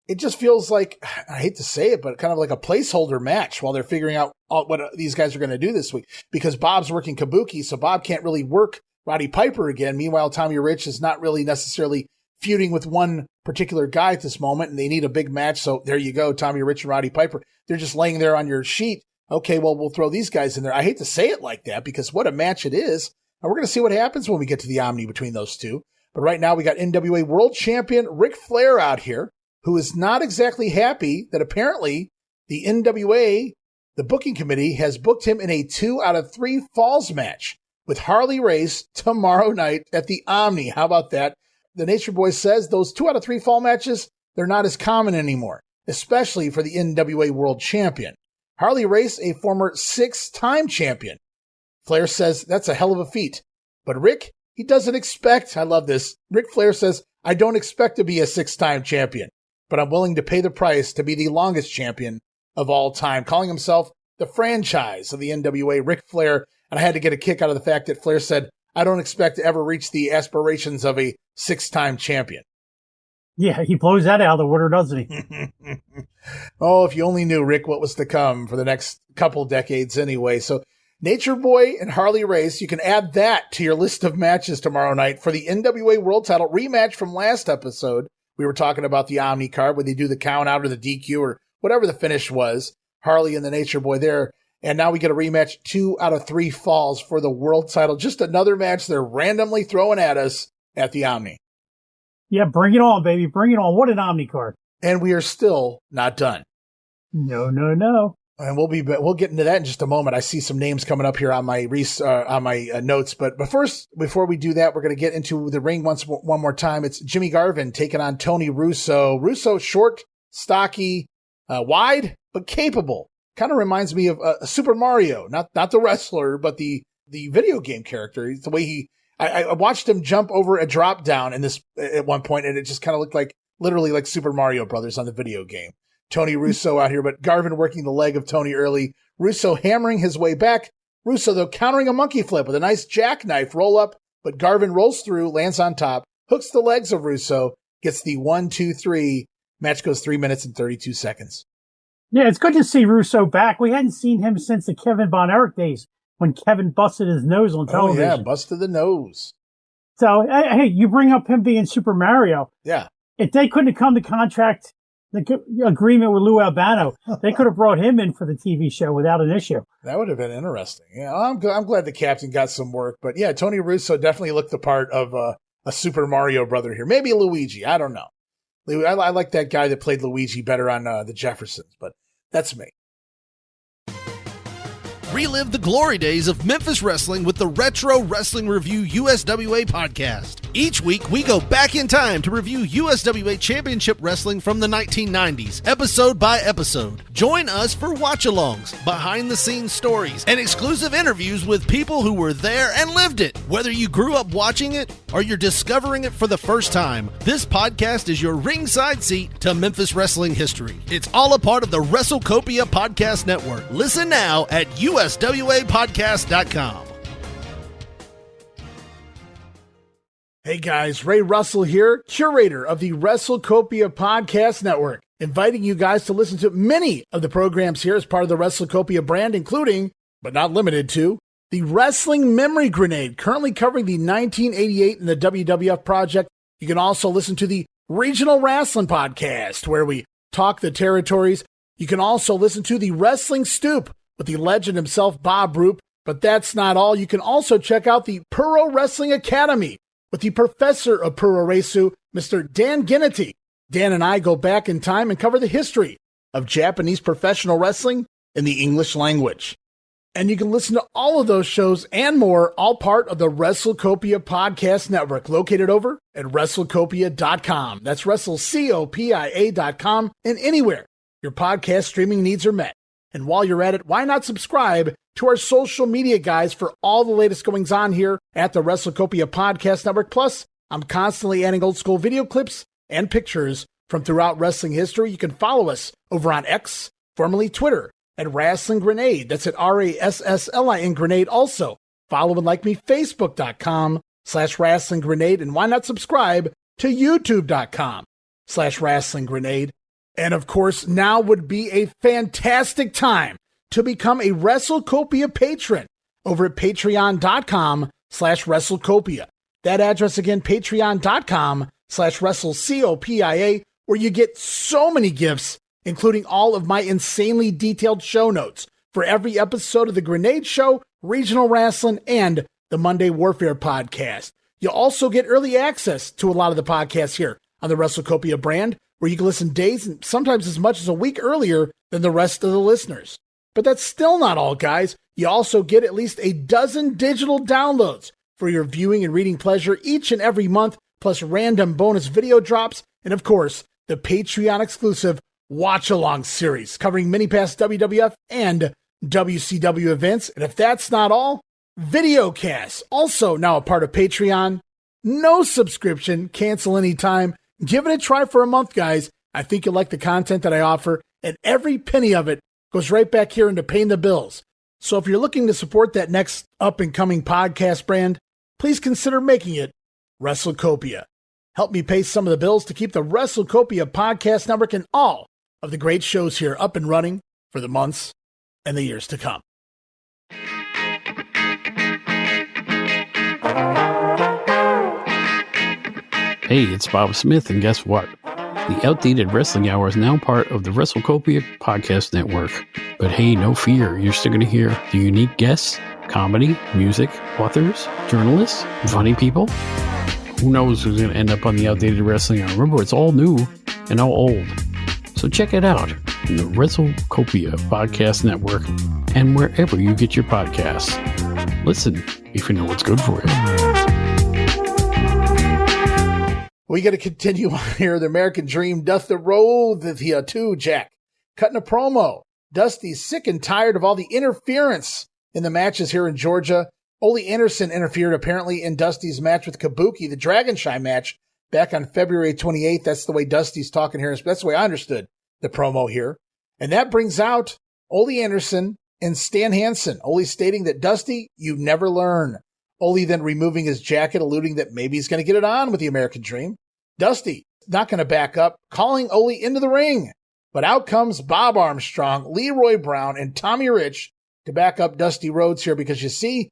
It just feels like, I hate to say it, but kind of like a placeholder match while they're figuring out what these guys are going to do this week. Because Bob's working Kabuki, so Bob can't really work Roddy Piper again. Meanwhile, Tommy Rich is not really necessarily feuding with one particular guy at this moment, and they need a big match. So there you go, Tommy Rich and Roddy Piper. They're just laying there on your sheet. Okay, well, we'll throw these guys in there. I hate to say it like that because what a match it is. And we're going to see what happens when we get to the Omni between those two. But right now we got NWA World Champion Ric Flair out here, who is not exactly happy that apparently the NWA, the booking committee, has booked him in a 2 out of 3 falls match with Harley Race tomorrow night at the Omni. How about that? The Nature Boy says those 2 out of 3 fall matches, they're not as common anymore, especially for the NWA World Champion. Harley Race, a former 6-time champion. Flair says that's a hell of a feat. But Rick, he doesn't expect, I love this, Ric Flair says, I don't expect to be a 6-time champion, but I'm willing to pay the price to be the longest champion of all time, calling himself the franchise of the NWA, Ric Flair. And I had to get a kick out of the fact that Flair said, I don't expect to ever reach the aspirations of a 6-time champion. Yeah, he blows that out of the water, doesn't he? Oh, if you only knew, Rick, what was to come for the next couple decades anyway. So Nature Boy and Harley Race, you can add that to your list of matches tomorrow night for the NWA World Title rematch from last episode. We were talking about the Omni card where they do the count out or the DQ or whatever the finish was. Harley and the Nature Boy there. And now we get a rematch, 2 out of 3 falls for the world title. Just another match they're randomly throwing at us at the Omni. Yeah, bring it on, baby. Bring it on. What an Omni card. And we are still not done. No. And we'll get into that in just a moment. I see some names coming up here on my notes. But first, before we do that, we're going to get into the ring one more time. It's Jimmy Garvin taking on Tony Russo. Russo, short, stocky, wide, but capable. Kind of reminds me of Super Mario, not the wrestler, but the video game character. It's the way I watched him jump over a drop down in this at one point, and it just kind of looked literally like Super Mario Brothers on the video game. Tony Russo out here, but Garvin working the leg of Tony early. Russo hammering his way back. Russo, though, countering a monkey flip with a nice jackknife roll up, but Garvin rolls through, lands on top, hooks the legs of Russo, gets the 1, 2, 3. Match goes 3 minutes and 32 seconds. Yeah, it's good to see Russo back. We hadn't seen him since the Kevin Von Erich days when Kevin busted his nose on television. Oh, yeah, busted the nose. So, hey, you bring up him being Super Mario. Yeah. If they couldn't have come to contract the agreement with Lou Albano, they could have brought him in for the TV show without an issue. That would have been interesting. Yeah, I'm glad the captain got some work. But yeah, Tony Russo definitely looked the part of a Super Mario brother here. Maybe Luigi. I don't know. I like that guy that played Luigi better on the Jeffersons, but that's me. Relive the glory days of Memphis wrestling with the Retro Wrestling Review USWA podcast. Each week, we go back in time to review USWA Championship Wrestling from the 1990s, episode by episode. Join us for watch-alongs, behind-the-scenes stories, and exclusive interviews with people who were there and lived it. Whether you grew up watching it or you're discovering it for the first time, this podcast is your ringside seat to Memphis wrestling history. It's all a part of the WrestleCopia Podcast Network. Listen now at uswapodcast.com. Hey guys, Ray Russell here, curator of the WrestleCopia Podcast Network, inviting you guys to listen to many of the programs here as part of the WrestleCopia brand, including, but not limited to, the Wrestling Memory Grenade, currently covering the 1988 and the WWF project. You can also listen to the Regional Rasslin podcast, where we talk the territories. You can also listen to the Wrestling Stoop with the legend himself, Bob Roop. But that's not all. You can also check out the Pro Wrestling Academy with the professor of Pro Resu, Mr. Dan Ginnity. Dan and I go back in time and cover the history of Japanese professional wrestling in the English language. And you can listen to all of those shows and more, all part of the WrestleCopia Podcast Network, located over at WrestleCopia.com. That's WrestleCopia.com, and anywhere your podcast streaming needs are met. And while you're at it, why not subscribe to our social media guys for all the latest goings on here at the WrestleCopia Podcast Network. Plus, I'm constantly adding old school video clips and pictures from throughout wrestling history. You can follow us over on X, formerly Twitter, at Rasslin Grenade. That's at RASSLIN Grenade. Also, follow and like me, Facebook.com/Rasslin Grenade. And why not subscribe to YouTube.com/Rasslin Grenade. And of course, now would be a fantastic time to become a WrestleCopia patron over at patreon.com/WrestleCopia. That address again, patreon.com/WrestleCopia, where you get so many gifts, including all of my insanely detailed show notes for every episode of The Grenade Show, Regional Rasslin, and the Monday Warfare podcast. You'll also get early access to a lot of the podcasts here on the WrestleCopia brand, where you can listen days and sometimes as much as a week earlier than the rest of the listeners. But that's still not all, guys. You also get at least a dozen digital downloads for your viewing and reading pleasure each and every month, plus random bonus video drops, and of course, the Patreon exclusive Watch Along series covering many past WWF and WCW events. And if that's not all, videocasts, also now a part of Patreon. No subscription, cancel anytime. Give it a try for a month, guys. I think you'll like the content that I offer, and every penny of it goes right back here into paying the bills. So if you're looking to support that next up-and-coming podcast brand, please consider making it WrestleCopia. Help me pay some of the bills to keep the WrestleCopia Podcast Network and all of the great shows here up and running for the months and the years to come. Hey, it's Bob Smith, and guess what? The Outdated Wrestling Hour is now part of the WrestleCopia Podcast Network. But hey, no fear, you're still going to hear the unique guests, comedy, music, authors, journalists, funny people. Who knows who's going to end up on the Outdated Wrestling Hour? Remember, it's all new and all old. So check it out in the WrestleCopia Podcast Network and wherever you get your podcasts. Listen if you know what's good for you. We got to continue on here. The American Dream, Dusty Rhodes here too, Jack. Cutting a promo. Dusty's sick and tired of all the interference in the matches here in Georgia. Ole Anderson interfered apparently in Dusty's match with Kabuki, the Dragonshine match, back on February 28th. That's the way Dusty's talking here. That's the way I understood the promo here. And that brings out Ole Anderson and Stan Hansen. Ole stating that, Dusty, you never learn. Ole then removing his jacket, alluding that maybe he's going to get it on with the American Dream. Dusty not going to back up, calling Ole into the ring. But out comes Bob Armstrong, Leroy Brown, and Tommy Rich to back up Dusty Rhodes here, because you see,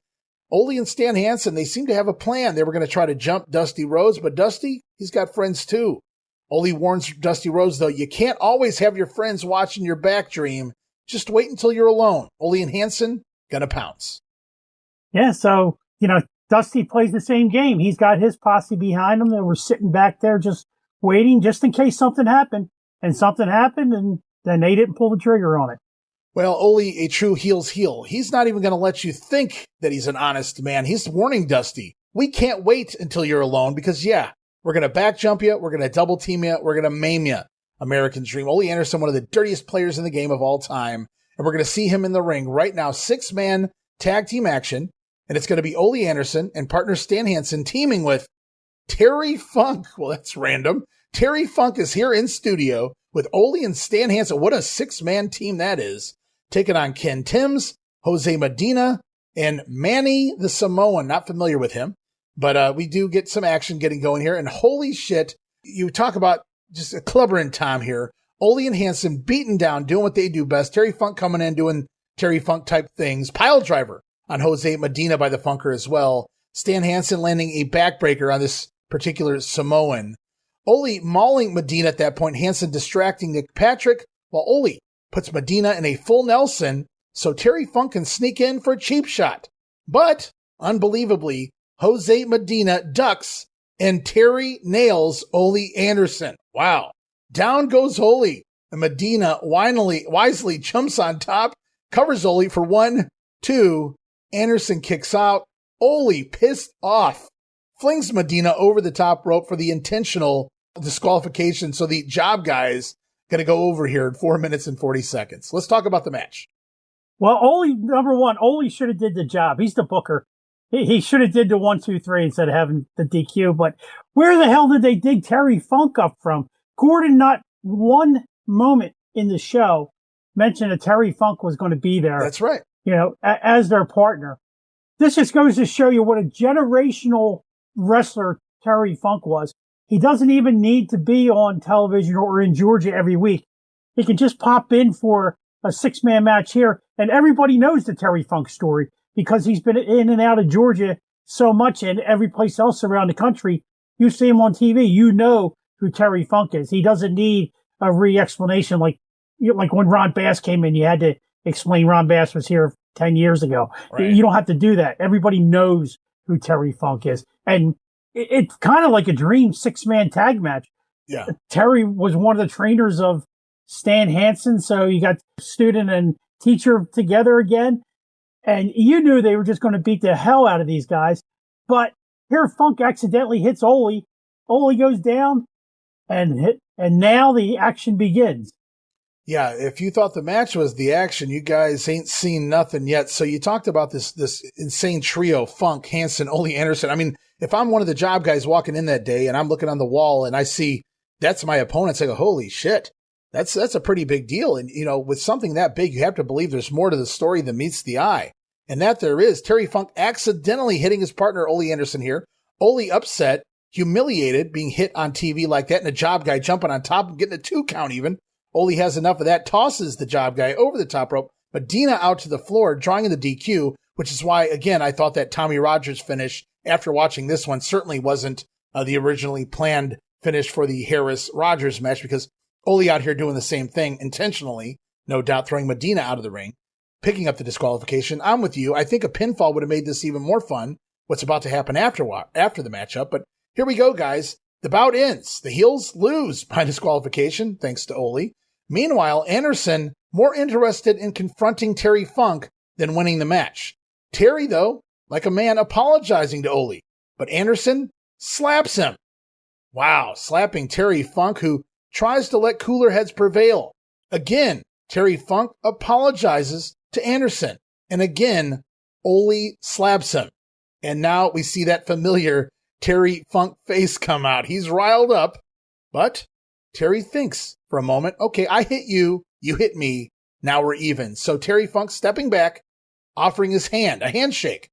Ole and Stan Hansen, they seem to have a plan. They were going to try to jump Dusty Rhodes, but Dusty, he's got friends too. Ole warns Dusty Rhodes, though, you can't always have your friends watching your back, Dream. Just wait until you're alone. Ole and Hansen gonna pounce. Yeah, so, Dusty plays the same game. He's got his posse behind him. They were sitting back there just waiting just in case something happened. And something happened, and then they didn't pull the trigger on it. Well, Ole, a true heel's heel. He's not even going to let you think that he's an honest man. He's warning Dusty, we can't wait until you're alone because, yeah, we're going to back jump you. We're going to double team you. We're going to maim you. American Dream. Ole Anderson, one of the dirtiest players in the game of all time. And we're going to see him in the ring right now. 6-man tag team action. And it's going to be Ole Anderson and partner Stan Hansen teaming with Terry Funk. Well, that's random. Terry Funk is here in studio with Ole and Stan Hansen. What a 6-man team that is. Taking on Ken Timms, Jose Medina, and Manny the Samoan. Not familiar with him, but we do get some action getting going here. And holy shit, you talk about just a clubbering time here. Ole and Hansen beating down, doing what they do best. Terry Funk coming in, doing Terry Funk type things. Pile driver on Jose Medina by the Funker as well. Stan Hansen landing a backbreaker on this particular Samoan. Ole mauling Medina at that point. Hansen distracting Nick Patrick, while Ole puts Medina in a full Nelson so Terry Funk can sneak in for a cheap shot. But, unbelievably, Jose Medina ducks and Terry nails Ole Anderson. Wow. Down goes Ole, and Medina wisely jumps on top, covers Ole for 1, 2. Anderson kicks out. Ole, pissed off, flings Medina over the top rope for the intentional disqualification. So the job guy's going to go over here in 4 minutes and 40 seconds. Let's talk about the match. Well, Ole, number one, Ole should have did the job. He's the booker. He should have did the 1, 2, 3 instead of having the DQ. But where the hell did they dig Terry Funk up from? Gordon, not one moment in the show, mentioned that Terry Funk was going to be there. That's right. As their partner. This just goes to show you what a generational wrestler Terry Funk was. He doesn't even need to be on television or in Georgia every week. He can just pop in for a 6-man match here, and everybody knows the Terry Funk story because he's been in and out of Georgia so much and every place else around the country. You see him on TV, you know who Terry Funk is. He doesn't need a re-explanation like when Ron Bass came in, you had to explain Ron Bass was here 10 years ago. Right. You don't have to do that. Everybody knows who Terry Funk is. And it's kind of like a dream 6-man tag match. Yeah. Terry was one of the trainers of Stan Hansen. So you got student and teacher together again. And you knew they were just going to beat the hell out of these guys. But here Funk accidentally hits Ole. Ole goes down and now the action begins. Yeah, if you thought the match was the action, you guys ain't seen nothing yet. So you talked about this insane trio, Funk, Hansen, Ole Anderson. I mean, if I'm one of the job guys walking in that day and I'm looking on the wall and I see that's my opponent, I go, holy shit, that's a pretty big deal. And, with something that big, you have to believe there's more to the story than meets the eye. And that there is. Terry Funk accidentally hitting his partner, Ole Anderson here. Ole upset, humiliated, being hit on TV like that, and a job guy jumping on top and getting a 2 count even. Ole has enough of that, tosses the job guy over the top rope. Medina out to the floor, drawing in the DQ, which is why, again, I thought that Tommy Rogers finish, after watching this one, certainly wasn't the originally planned finish for the Harris-Rogers match, because Ole out here doing the same thing intentionally, no doubt throwing Medina out of the ring, picking up the disqualification. I'm with you. I think a pinfall would have made this even more fun, what's about to happen after the matchup. But here we go, guys. The bout ends. The heels lose by disqualification, thanks to Ole. Meanwhile, Anderson more interested in confronting Terry Funk than winning the match. Terry, though, like a man apologizing to Ole, but Anderson slaps him. Wow, slapping Terry Funk, who tries to let cooler heads prevail. Again, Terry Funk apologizes to Anderson, and again, Ole slaps him. And now we see that familiar Terry Funk face come out. He's riled up, but Terry thinks for a moment, okay, I hit you, you hit me, now we're even. So Terry Funk stepping back, offering his hand, a handshake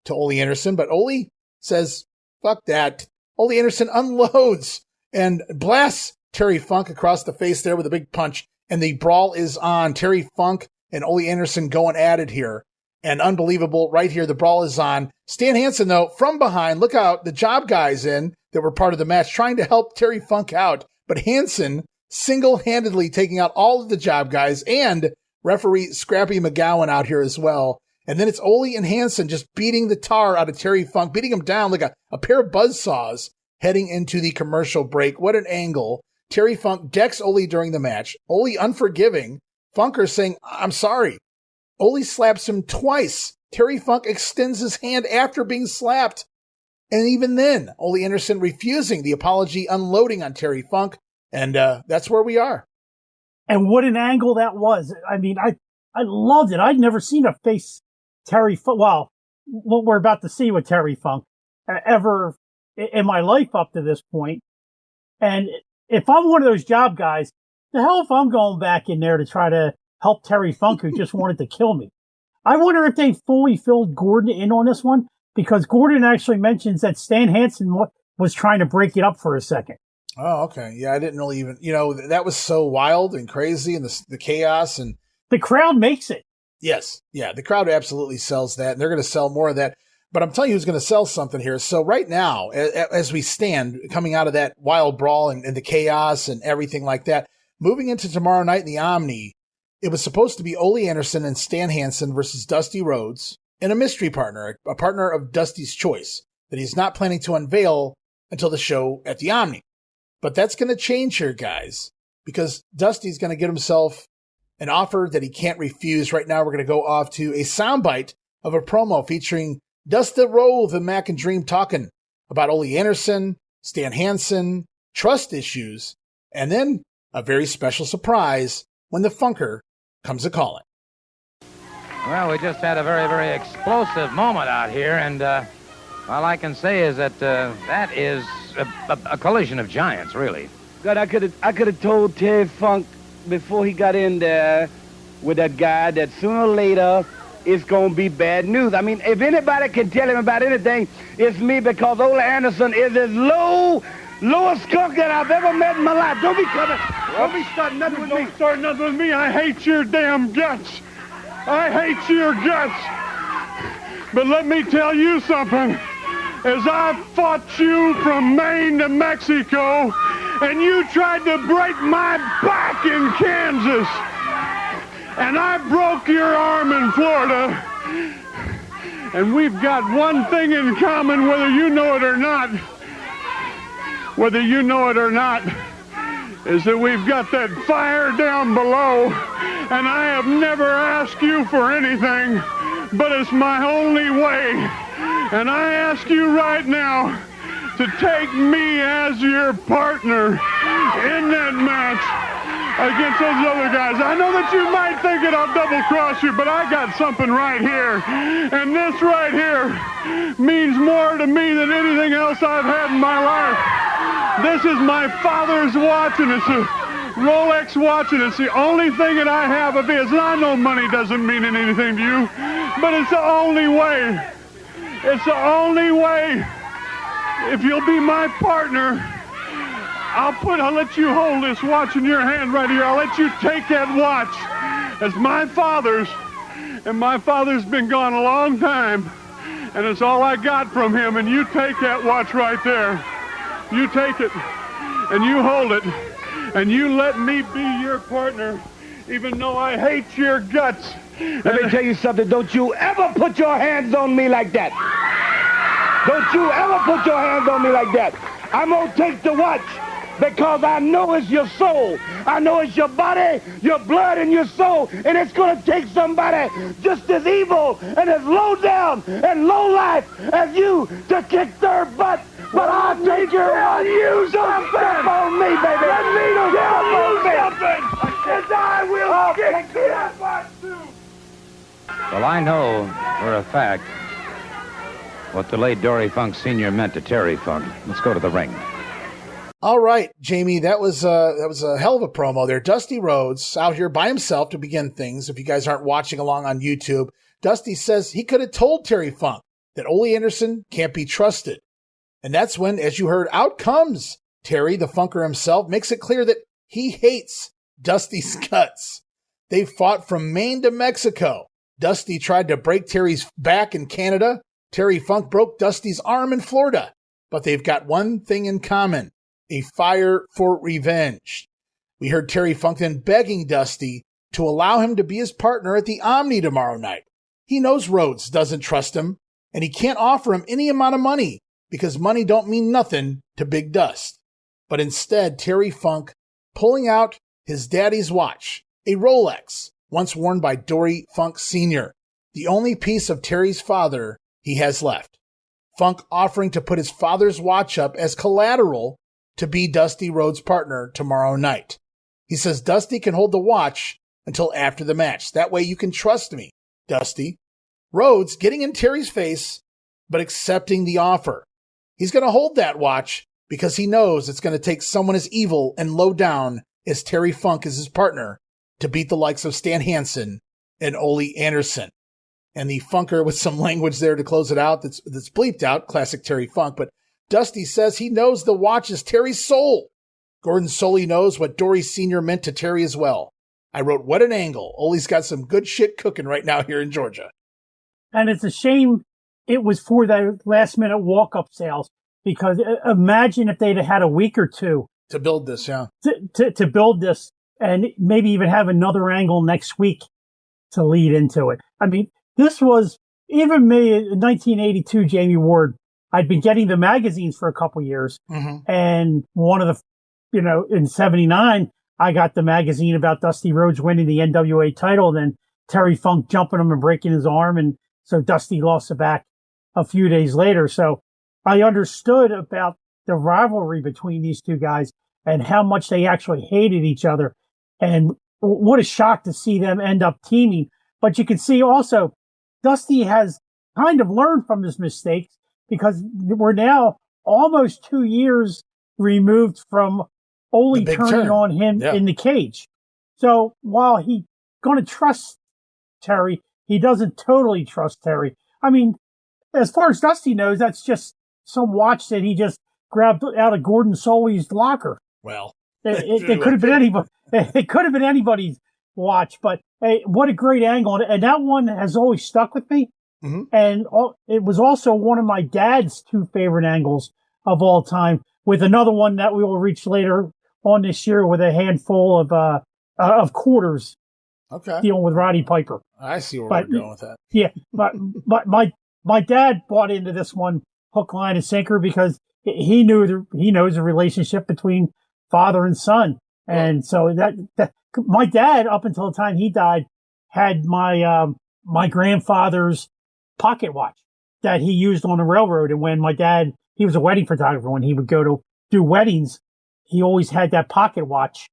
to Ole Anderson, but Ole says, fuck that. Ole Anderson unloads and blasts Terry Funk across the face there with a big punch, and the brawl is on. Terry Funk and Ole Anderson going at it here. And unbelievable, right here, the brawl is on. Stan Hansen, though, from behind, look out, the job guys in that were part of the match, trying to help Terry Funk out. But Hansen single-handedly taking out all of the job guys, and referee Scrappy McGowan out here as well. And then it's Ole and Hansen just beating the tar out of Terry Funk, beating him down like a pair of buzzsaws heading into the commercial break. What an angle. Terry Funk decks Ole during the match. Ole unforgiving. Funker saying, I'm sorry. Ole slaps him twice. Terry Funk extends his hand after being slapped. And even then, Ole Anderson refusing the apology, unloading on Terry Funk. And that's where we are. And what an angle that was. I mean, I loved it. I'd never seen a face Terry Funk. Well, what we're about to see with Terry Funk ever in my life up to this point. And if I'm one of those job guys, the hell if I'm going back in there to try to help Terry Funk, who just wanted to kill me. I wonder if they fully filled Gordon in on this one, because Gordon actually mentions that Stan Hansen was trying to break it up for a second. Oh, okay. Yeah, I didn't really even, that was so wild and crazy, and the chaos, and the crowd makes it. Yes. Yeah, the crowd absolutely sells that, and they're going to sell more of that. But I'm telling you who's going to sell something here. So right now, as we stand, coming out of that wild brawl and the chaos and everything like that, moving into tomorrow night in the Omni, it was supposed to be Ole Anderson and Stan Hansen versus Dusty Rhodes and a mystery partner, a partner of Dusty's choice that he's not planning to unveil until the show at the Omni. But that's going to change here, guys, because Dusty's going to get himself an offer that he can't refuse. Right now, we're going to go off to a soundbite of a promo featuring Dusty Rhodes and Mac and Dream talking about Ole Anderson, Stan Hansen, trust issues, and then a very special surprise when the Funker comes a-calling. Well, we just had a very, very explosive moment out here, and all I can say is that that is a collision of giants, really. God, I could have told Terry Funk before he got in there with that guy that sooner or later it's going to be bad news. I mean, if anybody can tell him about anything, it's me, because Ole Anderson is as lowest skunk that I've ever met in my life. Don't be starting nothing with me. Don't start nothing with me. I hate your damn guts. I hate your guts. But let me tell you something. As I fought you from Maine to Mexico, and you tried to break my back in Kansas, and I broke your arm in Florida, and we've got one thing in common, whether you know it or not, is that we've got that fire down below, and I have never asked you for anything, but it's my only way. And I ask you right now to take me as your partner in that match against those other guys. I know that you might think that I'll double-cross you, but I got something right here. And this right here means more to me than anything else I've had in my life. This is my father's watch, and it's a Rolex watch, and it's the only thing that I have of his. And I know money doesn't mean anything to you, but it's the only way. It's the only way. If you'll be my partner, I'll let you hold this watch in your hand right here. I'll let you take that watch as my father's, and my father's been gone a long time, and it's all I got from him, and you take that watch right there. You take it, and you hold it, and you let me be your partner, even though I hate your guts. Let me tell you something. Don't you ever put your hands on me like that. Don't you ever put your hands on me like that. I'm going to take the watch because I know it's your soul. I know it's your body, your blood, and your soul. And it's going to take somebody just as evil and as low down and low life as you to kick their butt. But I'll take your watch. You don't step on me, baby. Let me step on me. And I will kick that watch too. Well, I know for a fact what the late Dory Funk Sr. meant to Terry Funk. Let's go to the ring. All right, Jamie, that was a hell of a promo there. Dusty Rhodes out here by himself to begin things. If you guys aren't watching along on YouTube, Dusty says he could have told Terry Funk that Ole Anderson can't be trusted. And that's when, as you heard, out comes Terry, the Funker himself, makes it clear that he hates Dusty's guts. They fought from Maine to Mexico. Dusty tried to break Terry's back in Canada. Terry Funk broke Dusty's arm in Florida. But they've got one thing in common, a fire for revenge. We heard Terry Funk then begging Dusty to allow him to be his partner at the Omni tomorrow night. He knows Rhodes doesn't trust him, and he can't offer him any amount of money because money don't mean nothing to Big Dust. But instead, Terry Funk pulling out his daddy's watch, a Rolex, once worn by Dory Funk Sr., the only piece of Terry's father he has left. Funk offering to put his father's watch up as collateral to be Dusty Rhodes' partner tomorrow night. He says Dusty can hold the watch until after the match. That way you can trust me, Dusty. Rhodes getting in Terry's face, but accepting the offer. He's going to hold that watch because he knows it's going to take someone as evil and low down as Terry Funk as his partner to beat the likes of Stan Hansen and Ole Anderson. And the Funker with some language there to close it out that's bleeped out, classic Terry Funk. But Dusty says he knows the watch is Terry's soul. Gordon Soley knows what Dory Sr. meant to Terry as well. I wrote, what an angle. Ole's got some good shit cooking right now here in Georgia. And it's a shame it was for the last-minute walk-up sales, because imagine if they'd have had a week or two to build this, yeah. To build this, and maybe even have another angle next week to lead into it. I mean, this was, even me in 1982, Jamie Ward, I'd been getting the magazines for a couple years. Mm-hmm. And one of the, in 79, I got the magazine about Dusty Rhodes winning the NWA title, and then Terry Funk jumping him and breaking his arm. And so Dusty lost it back a few days later. So I understood about the rivalry between these two guys and how much they actually hated each other. And what a shock to see them end up teaming. But you can see also Dusty has kind of learned from his mistakes, because we're now almost 2 years removed from Ole turning on him in the cage. So while he's going to trust Terry, he doesn't totally trust Terry. I mean, as far as Dusty knows, that's just some watch that he just grabbed out of Gordon Soley's locker. Well, it could have been anybody. It could have been anybody's watch, but hey, what a great angle. And that one has always stuck with me. Mm-hmm. And it was also one of my dad's two favorite angles of all time, with another one that we will reach later on this year with a handful of quarters. Okay. Dealing with Roddy Piper. I see where we're going with that. Yeah. But my dad bought into this one hook, line, and sinker, because he knows the relationship between father and son. And so that my dad, up until the time he died, had my grandfather's pocket watch that he used on the railroad. And when my dad, he was a wedding photographer, when he would go to do weddings, he always had that pocket watch,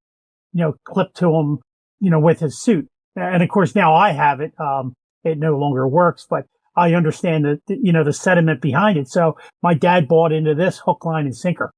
clipped to him, with his suit. And of course, now I have it. It no longer works, but I understand the sentiment behind it. So my dad bought into this hook, line, and sinker.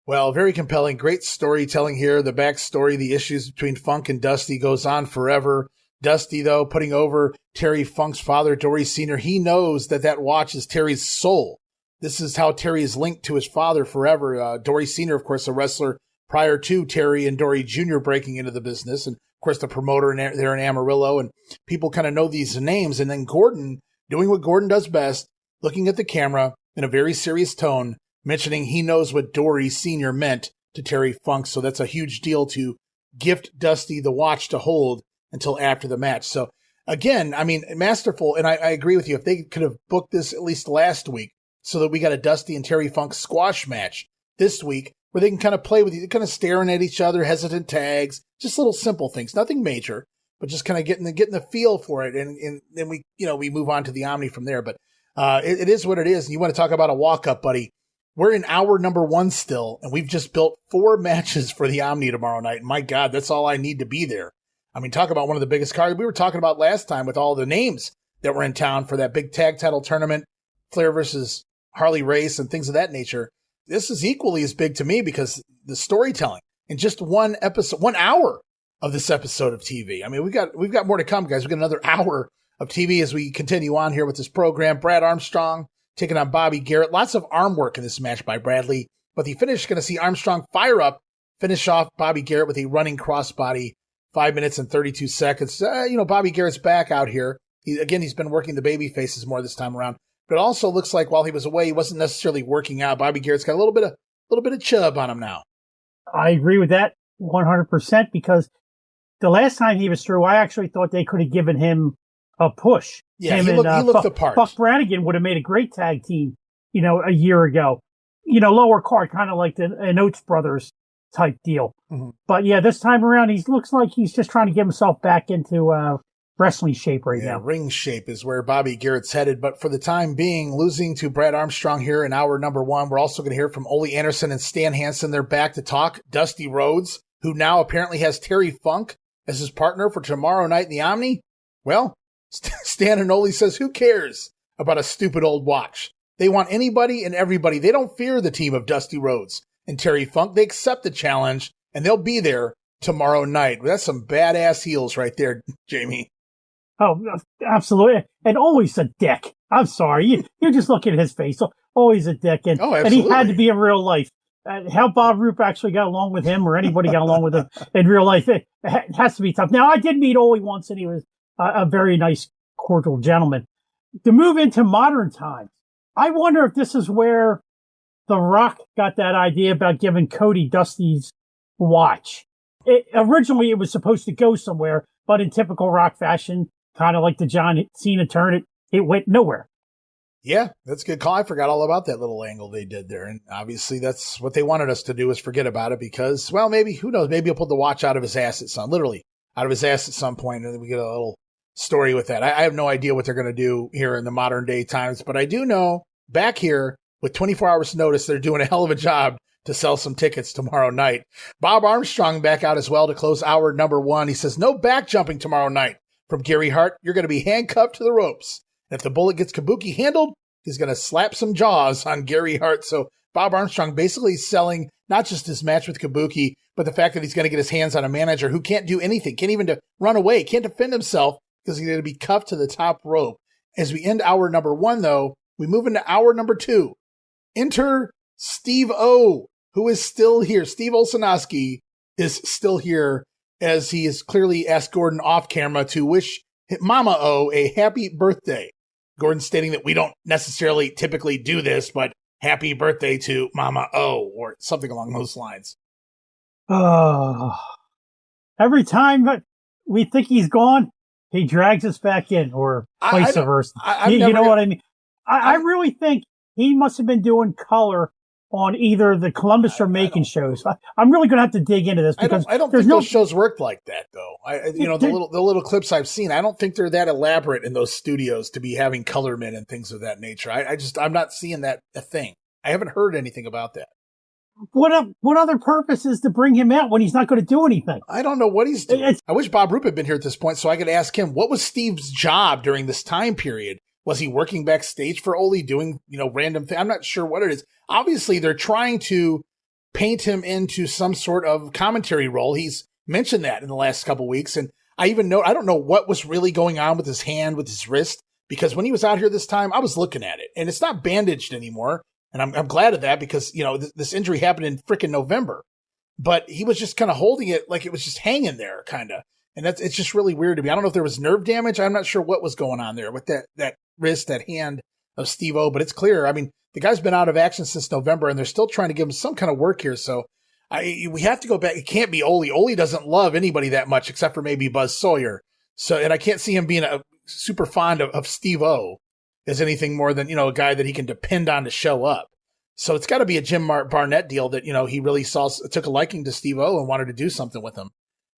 Well, very compelling. Great storytelling here. The backstory, the issues between Funk and Dusty goes on forever. Dusty, though, putting over Terry Funk's father, Dory Sr., he knows that watch is Terry's soul. This is how Terry is linked to his father forever. Dory Sr., of course, a wrestler prior to Terry and Dory Jr. breaking into the business. And, of course, the promoter there in Amarillo. And people kind of know these names. And then Gordon, doing what Gordon does best, looking at the camera in a very serious tone, mentioning he knows what Dory Sr. meant to Terry Funk. So that's a huge deal to gift Dusty the watch to hold until after the match. So, again, I mean, masterful. And I agree with you. If they could have booked this at least last week so that we got a Dusty and Terry Funk squash match this week where they can kind of play with you, kind of staring at each other, hesitant tags, just little simple things, nothing major, but just kind of getting the feel for it. And then we move on to the Omni from there. But it is what it is. And you want to talk about a walk-up, buddy. We're in hour number 1 still, and we've just built 4 matches for the Omni tomorrow night. And my God, that's all I need to be there. I mean, talk about one of the biggest cards we were talking about last time with all the names that were in town for that big tag title tournament, Flair versus Harley Race and things of that nature. This is equally as big to me because the storytelling in just one episode, 1 hour of this episode of TV. I mean, we've got more to come, guys. We've got another hour of TV as we continue on here with this program. Brad Armstrong taking on Bobby Garrett. Lots of arm work in this match by Bradley, but the finish is going to see Armstrong fire up, finish off Bobby Garrett with a running crossbody. 5 minutes and 32 seconds. Bobby Garrett's back out here. He's been working the baby faces more this time around. But it also looks like while he was away, he wasn't necessarily working out. Bobby Garrett's got a little bit of chub on him now. I agree with that 100%, because the last time he was through, I actually thought they could have given him a push. Yeah, he looked the part. Buck Brannigan would have made a great tag team, a year ago. Lower card, kind of like an Oates Brothers type deal. Mm-hmm. But yeah, this time around, he looks like he's just trying to get himself back into wrestling shape right now. Ring shape is where Bobby Garrett's headed. But for the time being, losing to Brad Armstrong here in hour number 1. We're also going to hear from Ole Anderson and Stan Hansen. They're back to talk. Dusty Rhodes, who now apparently has Terry Funk as his partner for tomorrow night in the Omni. Well, Stan and Ole says, who cares about a stupid old watch? They want anybody and everybody. They don't fear the team of Dusty Rhodes and Terry Funk. They accept the challenge, and they'll be there tomorrow night. That's some badass heels right there, Jammie. Oh, absolutely. And always a dick. I'm sorry. You just look at his face. Always a dick. And, and he had to be in real life. How Bob Roop actually got along with him or anybody got along with him in real life, it has to be tough. Now, I did meet Ole once, and he was a very nice, cordial gentleman. To move into modern times, I wonder if this is where The Rock got that idea about giving Cody Dusty's watch. Originally, it was supposed to go somewhere, but in typical Rock fashion, kind of like the John Cena turn, it went nowhere. Yeah, that's a good call. I forgot all about that little angle they did there. And obviously that's what they wanted us to do, is forget about it because, well, maybe, who knows, maybe he'll pull the watch out of his ass at literally out of his ass at some point, and then we get a little story with that. I have no idea what they're going to do here in the modern day times, but I do know back here with 24 hours notice, they're doing a hell of a job to sell some tickets tomorrow night. Bob Armstrong back out as well to close hour number 1. He says, no back jumping tomorrow night from Gary Hart. You're going to be handcuffed to the ropes. And if the bullet gets Kabuki handled, he's going to slap some jaws on Gary Hart. So Bob Armstrong basically selling not just his match with Kabuki, but the fact that he's going to get his hands on a manager who can't do anything, can't even run away, can't defend himself because he's going to be cuffed to the top rope. As we end hour number 1, though, we move into hour number 2. Enter Steve O, who is still here. Steve Olsonowski is still here, as he has clearly asked Gordon off camera to wish Mama O a happy birthday. Gordon stating that we don't necessarily typically do this, but happy birthday to Mama O, or something along those lines. Every time we think he's gone, he drags us back in, or vice versa. You know what I mean? I really think he must have been doing color on either the Columbus or Macon shows. I'm really going to have to dig into this because I don't think those shows worked like that, though. The little clips I've seen, I don't think they're that elaborate in those studios to be having color men and things of that nature. I'm not seeing that a thing. I haven't heard anything about that. What other purpose is to bring him out when he's not going to do anything? I don't know what he's doing. I wish Bob Roop had been here at this point so I could ask him, what was Steve's job during this time period? Was he working backstage for Ole doing, random things? I'm not sure what it is. Obviously, they're trying to paint him into some sort of commentary role. He's mentioned that in the last couple weeks. And I don't know what was really going on with his hand, with his wrist, because when he was out here this time, I was looking at it and it's not bandaged anymore. And I'm glad of that because, this injury happened in frickin' November, but he was just kind of holding it like it was just hanging there kind of. And it's just really weird to me. I don't know if there was nerve damage. I'm not sure what was going on there with that wrist, that hand of Steve-O, but it's clear. I mean, the guy's been out of action since November and they're still trying to give him some kind of work here. So we have to go back. It can't be Ole. Ole doesn't love anybody that much except for maybe Buzz Sawyer. So, and I can't see him being super fond of Steve-O as anything more than, a guy that he can depend on to show up. So it's got to be a Jim Barnett deal that, he really took a liking to Steve-O and wanted to do something with him.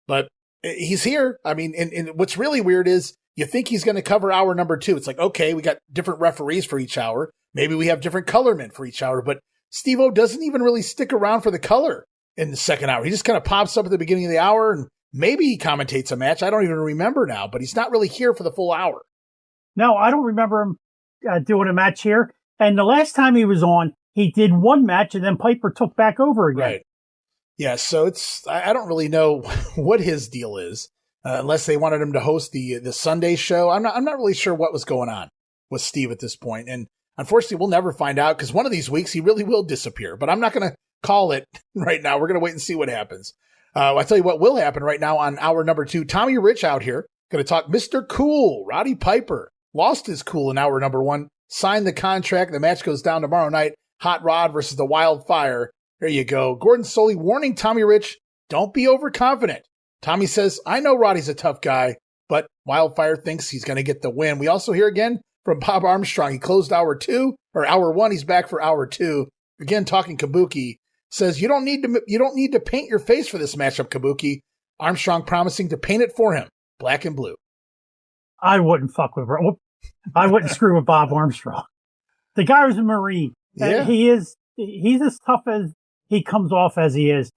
But he's here. I mean, and what's really weird is you think he's going to cover hour number 2. It's like, okay, we got different referees for each hour. Maybe we have different color men for each hour, but Steve-O doesn't even really stick around for the color in the second hour. He just kind of pops up at the beginning of the hour and maybe he commentates a match. I don't even remember now, but he's not really here for the full hour. No, I don't remember him doing a match here. And the last time he was on, he did one match and then Piper took back over again. Right. Yeah, so I don't really know what his deal is, unless they wanted him to host the Sunday show. I'm not really sure what was going on with Steve at this point. And unfortunately, we'll never find out because one of these weeks he really will disappear. But I'm not going to call it right now. We're going to wait and see what happens. I tell you what will happen right now on hour number 2. Tommy Rich out here, going to talk Mr. Cool. Roddy Piper lost his cool in hour number 1, signed the contract. The match goes down tomorrow night. Hot Rod versus the Wildfire. There you go. Gordon Soley warning Tommy Rich, don't be overconfident. Tommy says, I know Roddy's a tough guy, but Wildfire thinks he's going to get the win. We also hear again from Bob Armstrong. He closed hour 1. He's back for hour 2. Again, talking Kabuki. Says, you don't need to paint your face for this matchup, Kabuki. Armstrong promising to paint it for him, black and blue. I wouldn't fuck with I wouldn't screw with Bob Armstrong. The guy was a Marine. Yeah. He's as tough as he comes off as he is.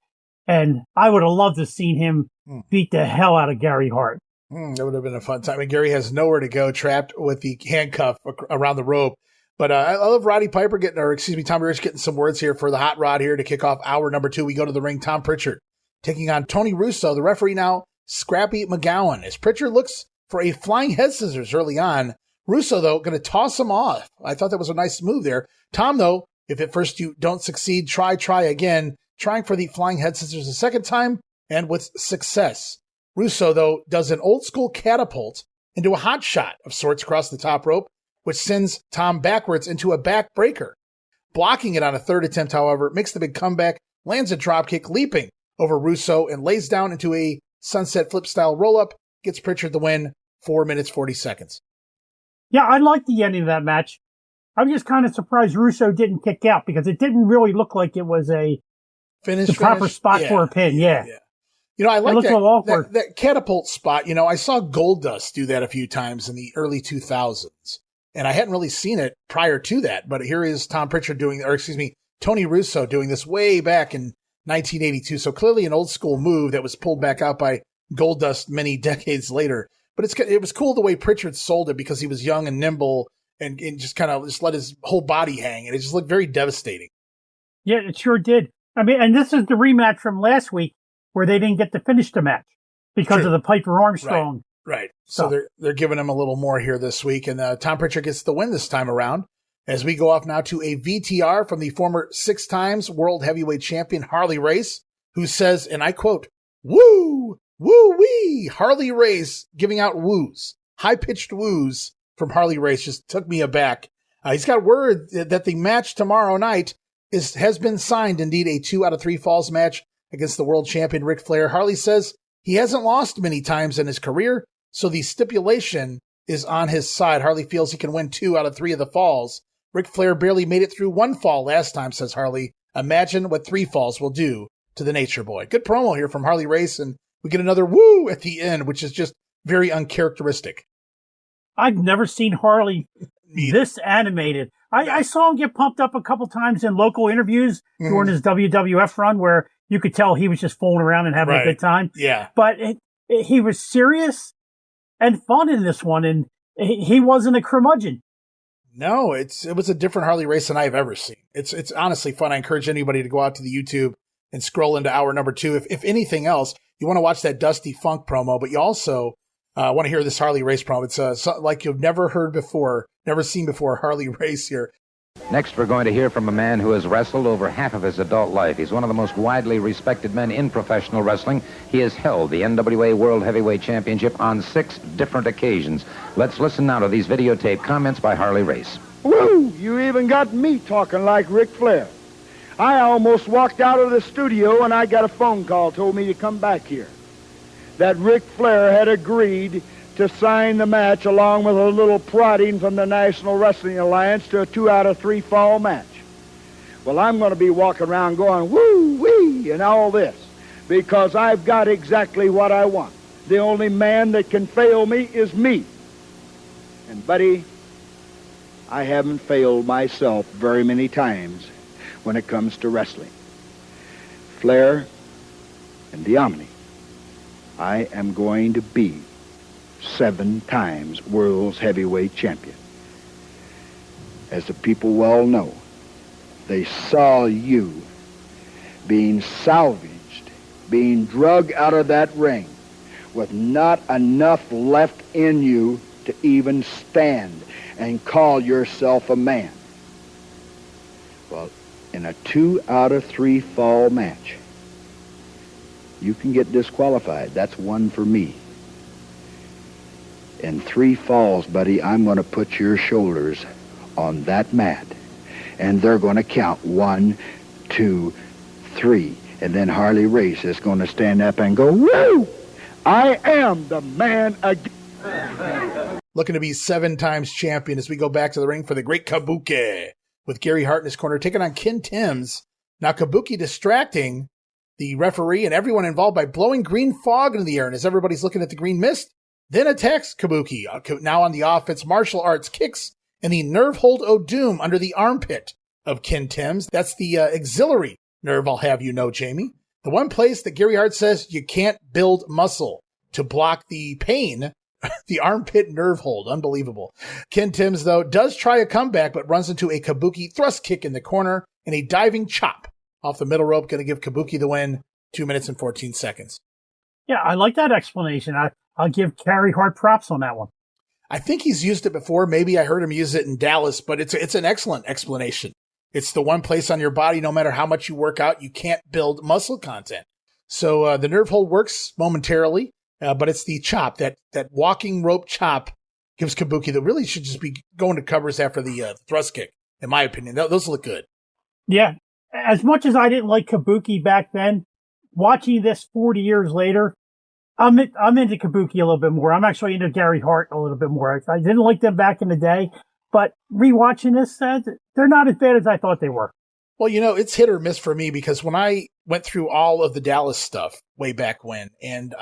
And I would have loved to seen him beat the hell out of Gary Hart. That would have been a fun time. I mean, Gary has nowhere to go, trapped with the handcuff around the rope. But I love Roddy Piper Tommy Rich getting some words here for the hot rod here to kick off hour number 2. We go to the ring. Tom Prichard taking on Tony Russo. The referee now, Scrappy McGowan. As Prichard looks for a flying head scissors early on. Russo, though, going to toss him off. I thought that was a nice move there. Tom, though, if at first you don't succeed, try again. Trying for the flying head scissors a second time and with success. Russo, though, does an old school catapult into a hot shot of sorts across the top rope, which sends Tom backwards into a backbreaker. Blocking it on a third attempt, however, makes the big comeback, lands a dropkick, leaping over Russo, and lays down into a sunset flip style roll-up, gets Prichard the win, 4 minutes, 40 seconds. Yeah, I liked the ending of that match. I'm just kind of surprised Russo didn't kick out because it didn't really look like it was the proper spot for a pin. Yeah. You know, I like that catapult spot. You know, I saw Goldust do that a few times in the early 2000s, and I hadn't really seen it prior to that. But here is Tom Prichard Tony Russo doing this way back in 1982. So clearly an old school move that was pulled back out by Goldust many decades later. But it was cool the way Prichard sold it because he was young and nimble and just kind of let his whole body hang, and it just looked very devastating. Yeah, it sure did. I mean, and this is the rematch from last week where they didn't get to finish the match because of the Piper Armstrong. Right. So they're giving him a little more here this week, and Tom Prichard gets the win this time around. As we go off now to a VTR from the former 6 times world heavyweight champion Harley Race, who says, and I quote, "Woo, woo wee." Harley Race giving out woos, high-pitched woos from Harley Race just took me aback. He's got word that the match tomorrow night has been signed, indeed, a 2 out of 3 falls match against the world champion Ric Flair. Harley says he hasn't lost many times in his career, so the stipulation is on his side. Harley feels he can win 2 out of 3 of the falls. Ric Flair barely made it through 1 fall last time, says Harley. Imagine what 3 falls will do to the Nature Boy. Good promo here from Harley Race, and we get another woo at the end, which is just very uncharacteristic. I've never seen Harley this animated. I saw him get pumped up a couple times in local interviews during his WWF run where you could tell he was just fooling around and having a good time. Yeah. But he was serious and fun in this one, and he wasn't a curmudgeon. No, it was a different Harley Race than I've ever seen. It's honestly fun. I encourage anybody to go out to the YouTube and scroll into hour number 2. If anything else, you want to watch that Dusty Funk promo, but you also want to hear this Harley Race promo. It's like you've never seen before, Harley Race here. Next, we're going to hear from a man who has wrestled over half of his adult life. He's one of the most widely respected men in professional wrestling. He has held the NWA World Heavyweight Championship on 6 different occasions. Let's listen now to these videotape comments by Harley Race. Woo! You even got me talking like Ric Flair. I almost walked out of the studio and I got a phone call, told me to come back here. That Ric Flair had agreed to sign the match along with a little prodding from the National Wrestling Alliance to a 2 out of 3 fall match. Well, I'm going to be walking around going woo-wee and all this because I've got exactly what I want. The only man that can fail me is me. And, buddy, I haven't failed myself very many times when it comes to wrestling. Flair and the Omni, I am going to be 7 times world's heavyweight champion. As the people well know, they saw you being salvaged, being drug out of that ring with not enough left in you to even stand and call yourself a man. Well, in a 2 out of 3 fall match, you can get disqualified. That's 1 for me. In 3 falls, buddy, I'm going to put your shoulders on that mat, and they're going to count 1, 2, 3, and then Harley Race is going to stand up and go, woo! I am the man again. Looking to be 7 times champion as we go back to the ring for the great Kabuki with Gary Hart in his corner, taking on Ken Timms. Now Kabuki distracting the referee and everyone involved by blowing green fog into the air, and as everybody's looking at the green mist, then attacks Kabuki. Now on the offense, martial arts kicks and the nerve hold O'Doom under the armpit of Ken Timms. That's the auxiliary nerve, I'll have you know, Jammie. The one place that Gary Hart says you can't build muscle to block the pain, the armpit nerve hold. Unbelievable. Ken Timms, though, does try a comeback, but runs into a Kabuki thrust kick in the corner and a diving chop off the middle rope. Going to give Kabuki the win, 2 minutes and 14 seconds. Yeah, I like that explanation. I'll give Gary Hart props on that one. I think he's used it before. Maybe I heard him use it in Dallas, but it's an excellent explanation. It's the one place on your body, no matter how much you work out, you can't build muscle content. So the nerve hold works momentarily, but it's the chop, that walking rope chop gives Kabuki that really should just be going to covers after the thrust kick, in my opinion. Those look good. Yeah. As much as I didn't like Kabuki back then, watching this 40 years later, I'm into Kabuki a little bit more. I'm actually into Gary Hart a little bit more. I didn't like them back in the day, but rewatching this, they're not as bad as I thought they were. Well, it's hit or miss for me because when I went through all of the Dallas stuff way back when, and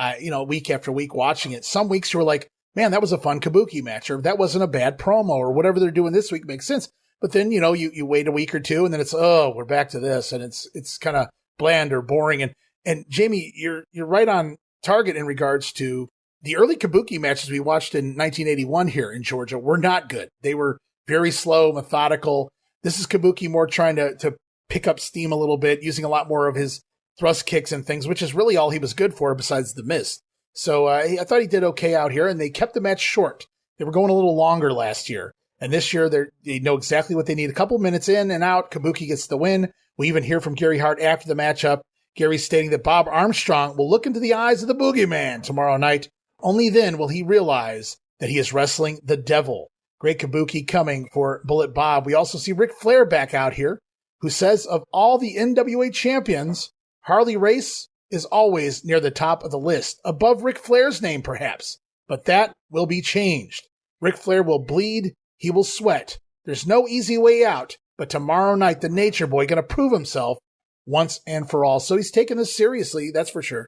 week after week watching it, some weeks you were like, man, that was a fun Kabuki match, or that wasn't a bad promo, or whatever they're doing this week makes sense. But then, you wait a week or two and then it's, we're back to this, and it's kind of bland or boring. And Jammie, you're right on target in regards to the early Kabuki matches we watched in 1981 here in Georgia were not good. They were very slow, methodical. This is Kabuki more trying to pick up steam a little bit, using a lot more of his thrust kicks and things, which is really all he was good for besides the mist. So I thought he did okay out here, and they kept the match short. They were going a little longer last year. And this year, they know exactly what they need. A couple minutes in and out, Kabuki gets the win. We even hear from Gary Hart after the matchup. Gary stating that Bob Armstrong will look into the eyes of the boogeyman tomorrow night. Only then will he realize that he is wrestling the devil. Great Kabuki coming for Bullet Bob. We also see Ric Flair back out here, who says of all the NWA champions, Harley Race is always near the top of the list, above Ric Flair's name perhaps. But that will be changed. Ric Flair will bleed. He will sweat. There's no easy way out. But tomorrow night, the Nature Boy going to prove himself once and for all. So he's taking this seriously, that's for sure.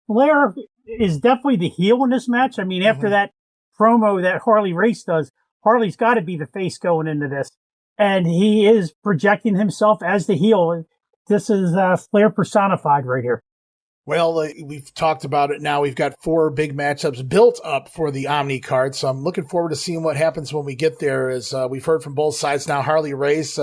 Flair is definitely the heel in this match. I mean, after that promo that Harley Race does, Harley's got to be the face going into this. And he is projecting himself as the heel. This is Flair personified right here. Well, we've talked about it now. We've got 4 big matchups built up for the Omni card. So I'm looking forward to seeing what happens when we get there. As we've heard from both sides now, Harley Race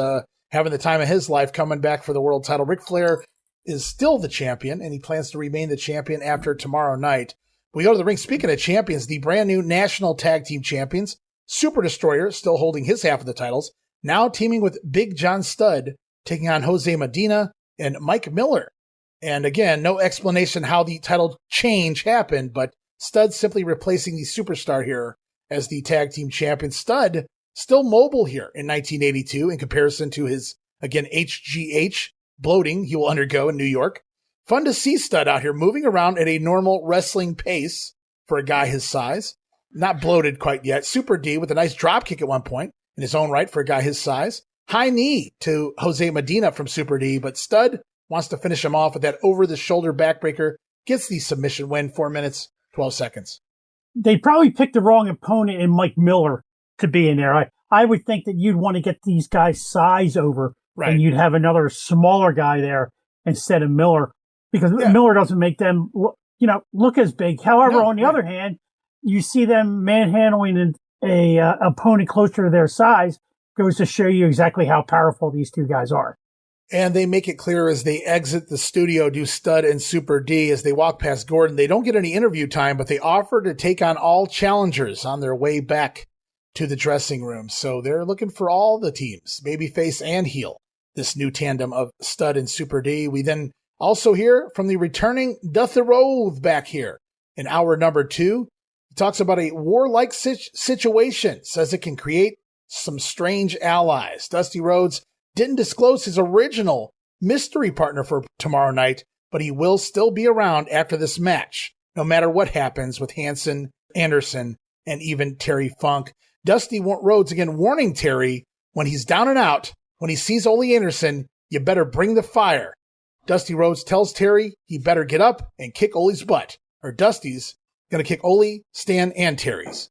having the time of his life, coming back for the world title. Ric Flair is still the champion, and he plans to remain the champion after tomorrow night. We go to the ring. Speaking of champions, the brand new national tag team champions, Super Destroyer, still holding his half of the titles, now teaming with Big John Studd, taking on Jose Medina and Mike Miller. And again, no explanation how the title change happened, but Studd simply replacing the superstar here as the tag team champion. Studd still mobile here in 1982 in comparison to his, again, HGH bloating he will undergo in New York. Fun to see Studd out here moving around at a normal wrestling pace for a guy his size. Not bloated quite yet. Super D with a nice drop kick at one point in his own right for a guy his size. High knee to Jose Medina from Super D, but Studd wants to finish him off with that over-the-shoulder backbreaker. Gets the submission win, 4 minutes, 12 seconds. They probably picked the wrong opponent in Mike Miller to be in there. I would think that you'd want to get these guys' size over, right, and you'd have another smaller guy there instead of Miller, because Miller doesn't make them look as big. However, on the other hand, you see them manhandling a opponent closer to their size, goes to show you exactly how powerful these two guys are. And they make it clear as they exit the studio, do Studd and Super D, as they walk past Gordon. They don't get any interview time, but they offer to take on all challengers on their way back to the dressing room. So they're looking for all the teams, babyface and heel, this new tandem of Studd and Super D. We then also hear from the returning Dusty Rhodes back here in hour number 2. He talks about a warlike situation, says it can create some strange allies. Dusty Rhodes didn't disclose his original mystery partner for tomorrow night, but he will still be around after this match, no matter what happens with Hansen, Anderson, and even Terry Funk. Dusty Rhodes again warning Terry, when he's down and out, when he sees Ole Anderson, you better bring the fire. Dusty Rhodes tells Terry he better get up and kick Ole's butt, or Dusty's going to kick Ole, Stan, and Terry's.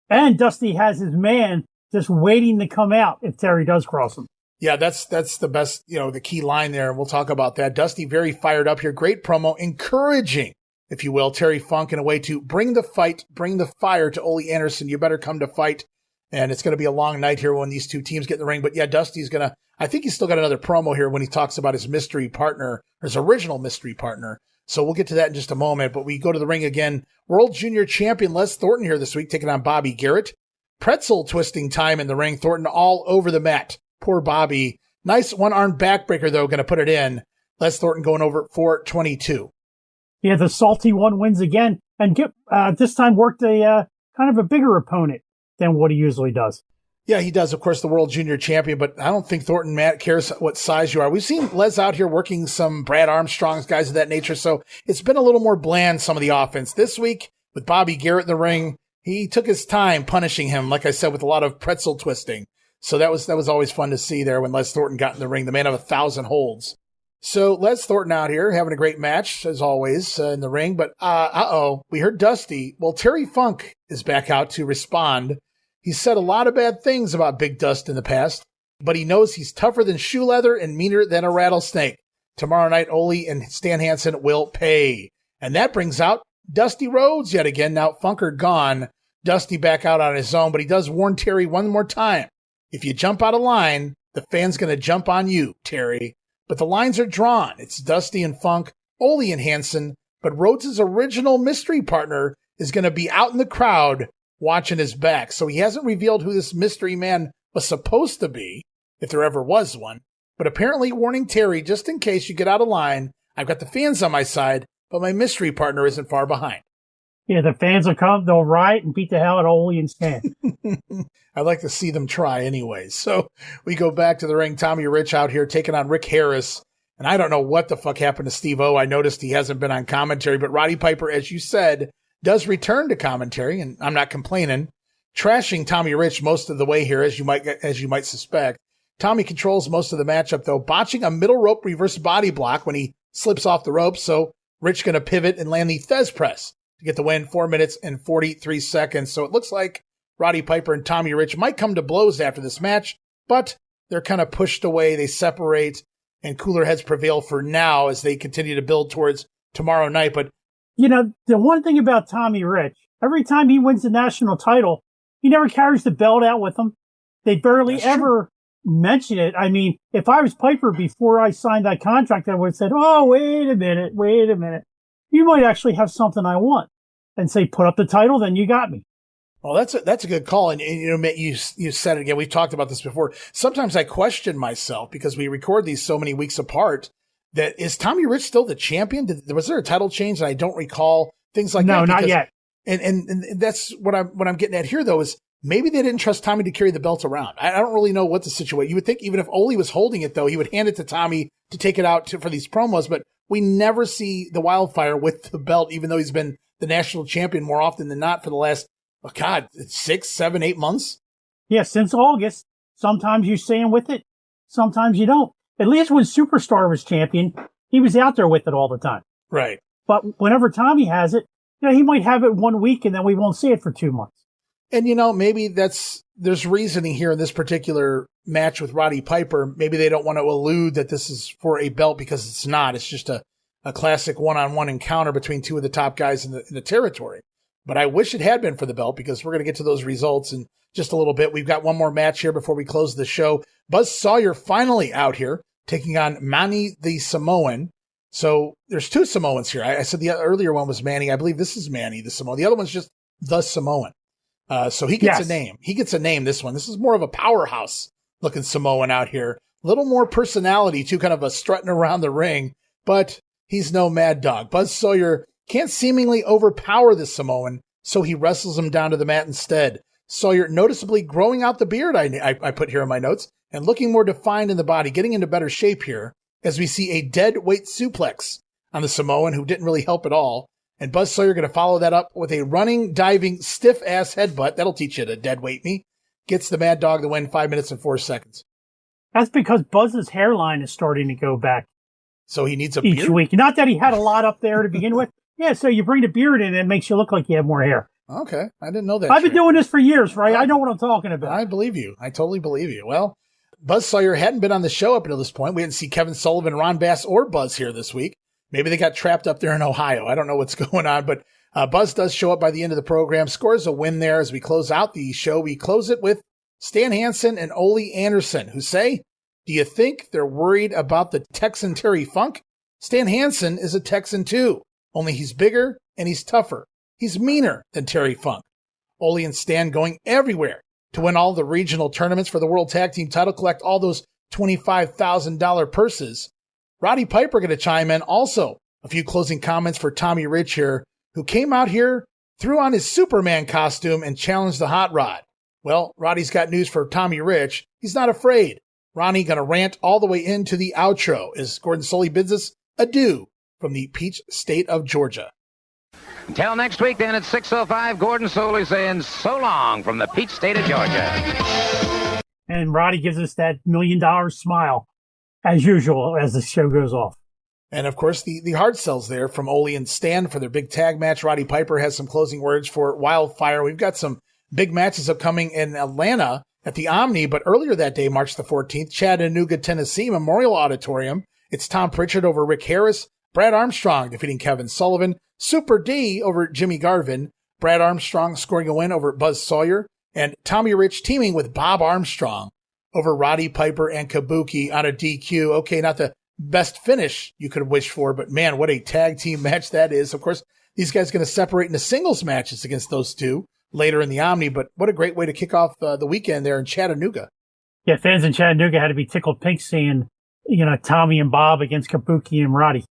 And Dusty has his man just waiting to come out if Terry does cross him. Yeah, that's the best, the key line there, and we'll talk about that. Dusty very fired up here. Great promo, encouraging, if you will, Terry Funk in a way to bring the fight, bring the fire to Ole Anderson. You better come to fight. And it's going to be a long night here when these two teams get in the ring. But yeah, Dusty's going to, I think he's still got another promo here when he talks about his mystery partner, his original mystery partner. So we'll get to that in just a moment. But we go to the ring again. World Junior Champion Les Thornton here this week, taking on Bobby Garrett. Pretzel twisting time in the ring. Thornton all over the mat. Poor Bobby. Nice one-arm backbreaker, though, going to put it in. Les Thornton going over at 422. Yeah, the salty one wins again. And this time worked a kind of a bigger opponent than what he usually does. Yeah, he does, of course, the World Junior Champion, but I don't think Thornton, Matt, cares what size you are. We've seen Les out here working some Brad Armstrongs, guys of that nature, so it's been a little more bland, some of the offense. This week, with Bobby Garrett in the ring, he took his time punishing him, like I said, with a lot of pretzel twisting. So that was always fun to see there when Les Thornton got in the ring, the man of 1,000 holds. So Les Thornton out here having a great match, as always, in the ring, but we heard Dusty. Well, Terry Funk is back out to respond. He's said a lot of bad things about Big Dust in the past, but he knows he's tougher than shoe leather and meaner than a rattlesnake. Tomorrow night, Ole and Stan Hansen will pay. And that brings out Dusty Rhodes yet again. Now, Funker gone. Dusty back out on his own, but he does warn Terry one more time. If you jump out of line, the fan's going to jump on you, Terry. But the lines are drawn. It's Dusty and Funk, Ole and Hansen, but Rhodes' original mystery partner is going to be out in the crowd watching his back. So he hasn't revealed who this mystery man was supposed to be, if there ever was one. But apparently warning Terry, just in case you get out of line, I've got the fans on my side, but my mystery partner isn't far behind. Yeah, the fans will come, they'll riot and beat the hell out of Ole and Stan. I'd like to see them try anyways. So we go back to the ring. Tommy Rich out here taking on Rick Harris. And I don't know what the fuck happened to Steve-O. I noticed he hasn't been on commentary, but Roddy Piper, as you said, does return to commentary, and I'm not complaining. Trashing Tommy Rich most of the way here, as you might suspect. Tommy controls most of the matchup, though, botching a middle rope reverse body block when he slips off the ropes. So Rich going to pivot and land the Thez press to get the win, 4 minutes and 43 seconds. So it looks like Roddy Piper and Tommy Rich might come to blows after this match, but they're kind of pushed away. They separate, and cooler heads prevail for now as they continue to build towards tomorrow night. But the one thing about Tommy Rich, every time he wins the national title, he never carries the belt out with him. They barely ever mention it. I mean, if I was Piper before I signed that contract, I would have said, oh, wait a minute. You might actually have something I want. And say, put up the title, then you got me. Well, that's a good call. And you said it again. We've talked about this before. Sometimes I question myself because we record these so many weeks apart. That is Tommy Rich still the champion? Was there a title change? And I don't recall things like that. No, not yet. And that's what I'm getting at here, though, is maybe they didn't trust Tommy to carry the belt around. I don't really know what the situation. You would think even if Ole was holding it, though, he would hand it to Tommy to take it out for these promos. But we never see the Wildfire with the belt, even though he's been the national champion more often than not for the last, 6, 7, 8 months. Yeah, since August. Sometimes you see him with it. Sometimes you don't. At least when Superstar was champion, he was out there with it all the time. Right. But whenever Tommy has it, he might have it 1 week and then we won't see it for 2 months. And, maybe there's reasoning here in this particular match with Roddy Piper. Maybe they don't want to allude that this is for a belt because it's not. It's just a classic one-on-one encounter between two of the top guys in the territory. But I wish it had been for the belt because we're going to get to those results in just a little bit. We've got one more match here before we close the show. Buzz Sawyer finally out here taking on Manny the Samoan. So there's two Samoans here. I said the earlier one was Manny. I believe this is Manny the Samoan. The other one's just the Samoan. So he gets a name. He gets a name, this one. This is more of a powerhouse looking Samoan out here. A little more personality too, kind of a strutting around the ring, but he's no mad dog. Buzz Sawyer can't seemingly overpower this Samoan, so he wrestles him down to the mat instead. Sawyer noticeably growing out the beard, I put here in my notes, and looking more defined in the body, getting into better shape here, as we see a dead weight suplex on the Samoan, who didn't really help at all. And Buzz Sawyer going to follow that up with a running, diving, stiff-ass headbutt. That'll teach you to dead weight me. Gets the Mad Dog to win 5 minutes and 4 seconds. That's because Buzz's hairline is starting to go back. So he needs a each beard? week. Not that he had a lot up there to begin with. Yeah, so you bring the beard in and it makes you look like you have more hair. Okay, I didn't know that. I've been doing this for years, right? I know what I'm talking about. I believe you. I totally believe you. Well, Buzz Sawyer hadn't been on the show up until this point. We didn't see Kevin Sullivan, Ron Bass, or Buzz here this week. Maybe they got trapped up there in Ohio. I don't know what's going on, but Buzz does show up by the end of the program, scores a win there as we close out the show. We close it with Stan Hansen and Ole Anderson, who say, do you think they're worried about the Texan Terry Funk? Stan Hansen is a Texan too, only he's bigger and he's tougher. He's meaner than Terry Funk. Ole and Stan going everywhere to win all the regional tournaments for the World Tag Team title, collect all those $25,000 purses. Roddy Piper going to chime in also. A few closing comments for Tommy Rich here, who came out here, threw on his Superman costume, and challenged the Hot Rod. Well, Roddy's got news for Tommy Rich. He's not afraid. Ronnie going to rant all the way into the outro as Gordon Sully bids us adieu from the Peach State of Georgia. Until next week, then, at 6:05, Gordon Sully saying so long from the Peach State of Georgia. And Roddy gives us that $1 million smile, as usual, as the show goes off. And, of course, the hard sells there from Ole and Stan for their big tag match. Roddy Piper has some closing words for Wildfire. We've got some big matches upcoming in Atlanta at the Omni, but earlier that day, March the 14th, Chattanooga, Tennessee, Memorial Auditorium. It's Tom Prichard over Rick Harris, Brad Armstrong defeating Kevin Sullivan, Super D over Jimmy Garvin, Brad Armstrong scoring a win over Buzz Sawyer, and Tommy Rich teaming with Bob Armstrong over Roddy Piper and Kabuki on a DQ. Okay, not the best finish you could wish for, but man, what a tag team match that is. Of course, these guys going to separate into singles matches against those two later in the Omni, but what a great way to kick off the weekend there in Chattanooga. Yeah, fans in Chattanooga had to be tickled pink seeing, Tommy and Bob against Kabuki and Roddy.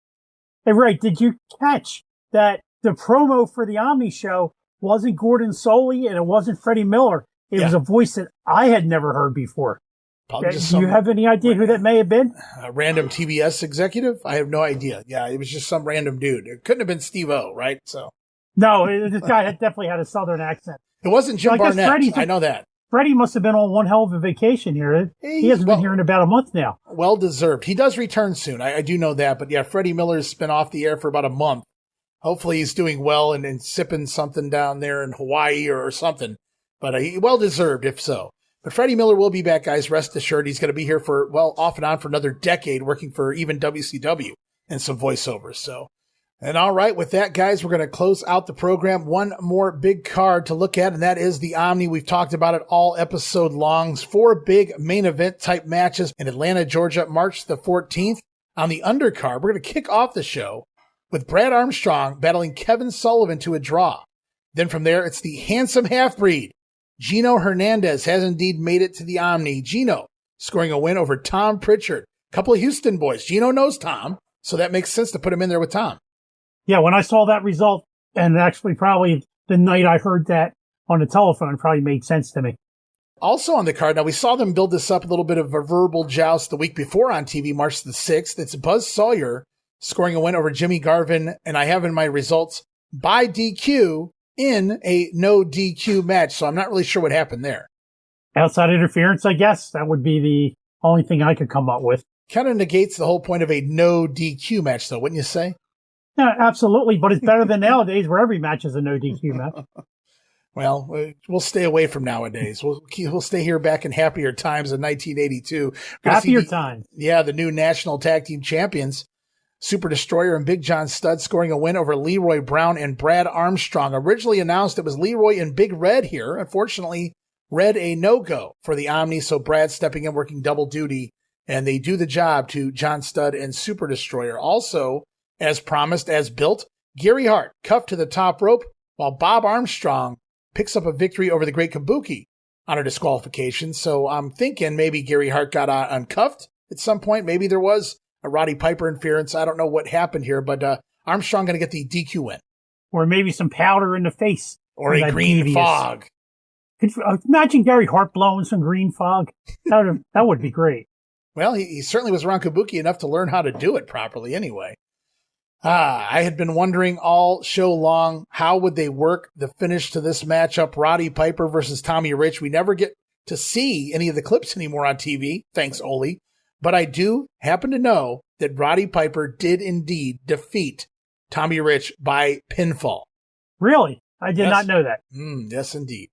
Hey, Ray, did you catch that the promo for the Omni show wasn't Gordon Sully and it wasn't Freddie Miller? It was a voice that I had never heard before. Do you have any idea who that may have been? A random TBS executive? I have no idea. Yeah, it was just some random dude. It couldn't have been Steve-O, right? So no, this guy definitely had a Southern accent. It wasn't Jim Barnett. I know that. Freddie must have been on one hell of a vacation here. He hasn't been here in about a month now. Well deserved. He does return soon. I do know that. But yeah, Freddie Miller's been off the air for about a month. Hopefully he's doing well and sipping something down there in Hawaii or something. But well deserved if so. But Freddie Miller will be back, guys. Rest assured. He's going to be here for, off and on for another decade, working for even WCW and some voiceovers. So, and all right, with that, guys, we're going to close out the program. One more big card to look at, and that is the Omni. We've talked about it all episode long. 4 big main event type matches in Atlanta, Georgia, March the 14th. On the undercard, we're going to kick off the show with Brad Armstrong battling Kevin Sullivan to a draw. Then from there, it's the handsome half-breed. Gino Hernandez has indeed made it to the Omni. Gino scoring a win over Tom Prichard. A couple of Houston boys. Gino knows Tom, so that makes sense to put him in there with Tom. Yeah, when I saw that result, and actually probably the night I heard that on the telephone, it probably made sense to me. Also on the card, now we saw them build this up, a little bit of a verbal joust the week before on TV, March the 6th. It's Buzz Sawyer scoring a win over Jimmy Garvin, and I have in my results by DQ in a no DQ match, so I'm not really sure what happened there. Outside interference, I guess. That would be the only thing I could come up with. Kind of negates the whole point of a no DQ match, though, wouldn't you say? Yeah, absolutely, but it's better than nowadays where every match is a no DQ match. Well, we'll stay away from nowadays. We'll stay here back in happier times in 1982. Happier times. Yeah, the new national tag team champions, Super Destroyer and Big John Studd, scoring a win over Leroy Brown and Brad Armstrong. Originally announced it was Leroy and Big Red here. Unfortunately, Red a no-go for the Omni, so Brad stepping in, working double duty, and they do the job to John Studd and Super Destroyer. Also, as promised, as built, Gary Hart cuffed to the top rope, while Bob Armstrong picks up a victory over the Great Kabuki on a disqualification. So I'm thinking maybe Gary Hart got uncuffed at some point. Maybe there was a Roddy Piper interference. I don't know what happened here, but Armstrong going to get the DQ win. Or maybe some powder in the face. Or a green fog. Imagine Gary Hart blowing some green fog. That would be great. Well, he certainly was around Kabuki enough to learn how to do it properly anyway. I had been wondering all show long, how would they work the finish to this matchup, Roddy Piper versus Tommy Rich? We never get to see any of the clips anymore on TV, thanks, Ole. But I do happen to know that Roddy Piper did indeed defeat Tommy Rich by pinfall. Really? I did not know that. Yes, indeed.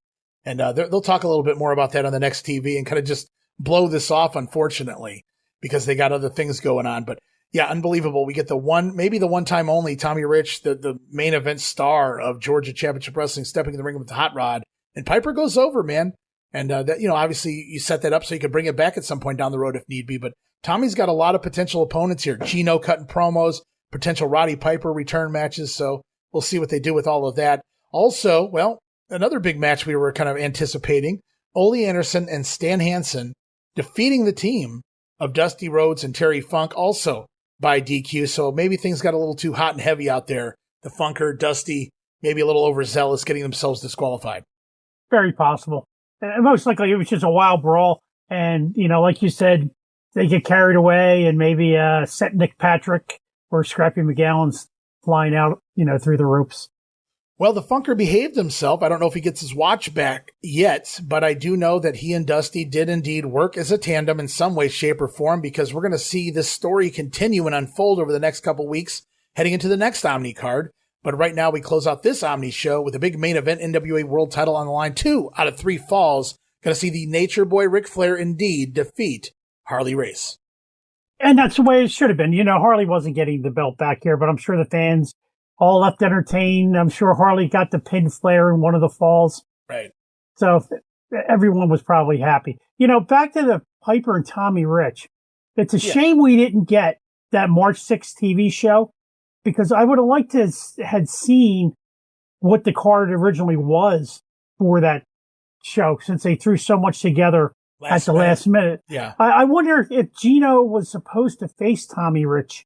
And they'll talk a little bit more about that on the next TV and kind of just blow this off, unfortunately, because they got other things going on. But yeah, unbelievable. We get maybe the one time only Tommy Rich, the main event star of Georgia Championship Wrestling, stepping in the ring with the hot rod. And Piper goes over, man. And that, obviously you set that up so you could bring it back at some point down the road if need be. But Tommy's got a lot of potential opponents here. Gino cutting promos, potential Roddy Piper return matches. So we'll see what they do with all of that. Also, well, another big match we were kind of anticipating, Ole Anderson and Stan Hansen defeating the team of Dusty Rhodes and Terry Funk, also by DQ. So maybe things got a little too hot and heavy out there. The Funker, Dusty, maybe a little overzealous, getting themselves disqualified. Very possible. And most likely it was just a wild brawl. And, like you said, they get carried away and maybe set Nick Patrick or Scrappy McGowan's flying out, through the ropes. Well, the Funker behaved himself. I don't know if he gets his watch back yet, but I do know that he and Dusty did indeed work as a tandem in some way, shape, or form, because we're going to see this story continue and unfold over the next couple weeks, heading into the next Omni card. But right now, we close out this Omni show with a big main event NWA World title on the line. 2 out of 3 falls. Going to see the Nature Boy Ric Flair indeed defeat Harley Race. And that's the way it should have been. Harley wasn't getting the belt back here, but I'm sure the fans all left entertained. I'm sure Harley got the pin Flair in one of the falls. Right. So everyone was probably happy. Back to the Piper and Tommy Rich. It's a shame we didn't get that March 6th TV show, because I would have liked to had seen what the card originally was for that show, since they threw so much together at the last minute. Yeah. I wonder if Gino was supposed to face Tommy Rich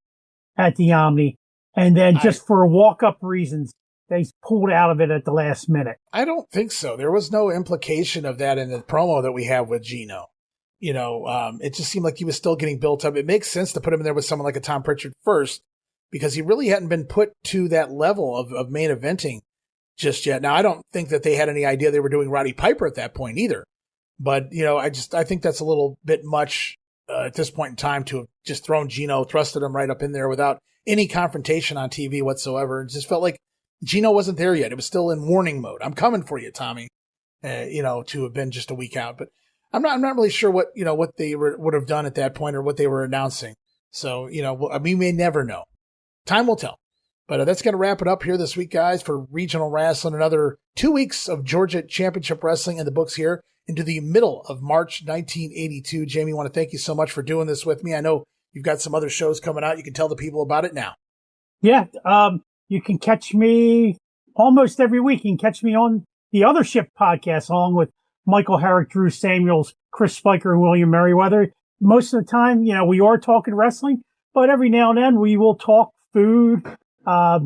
at the Omni, and then just for walk-up reasons, they pulled out of it at the last minute. I don't think so. There was no implication of that in the promo that we have with Gino. It just seemed like he was still getting built up. It makes sense to put him in there with someone like a Tom Prichard first, because he really hadn't been put to that level of main eventing just yet. Now, I don't think that they had any idea they were doing Roddy Piper at that point either. But, I think that's a little bit much at this point in time to have just thrown Gino, thrusted him right up in there without any confrontation on TV whatsoever. It just felt like Gino wasn't there yet. It was still in warning mode. I'm coming for you, Tommy, to have been just a week out. But I'm not really sure what they would have done at that point or what they were announcing. So, we may never know. Time will tell. But that's going to wrap it up here this week, guys, for Regional Rasslin. Another 2 weeks of Georgia Championship Wrestling in the books here into the middle of March 1982. Jammie, I want to thank you so much for doing this with me. I know you've got some other shows coming out. You can tell the people about it now. Yeah, you can catch me almost every week. You can catch me on the Other Ship podcast, along with Michael Herrick, Drew Samuels, Chris Spiker, and William Merriweather. Most of the time, we are talking wrestling, but every now and then we will talk food.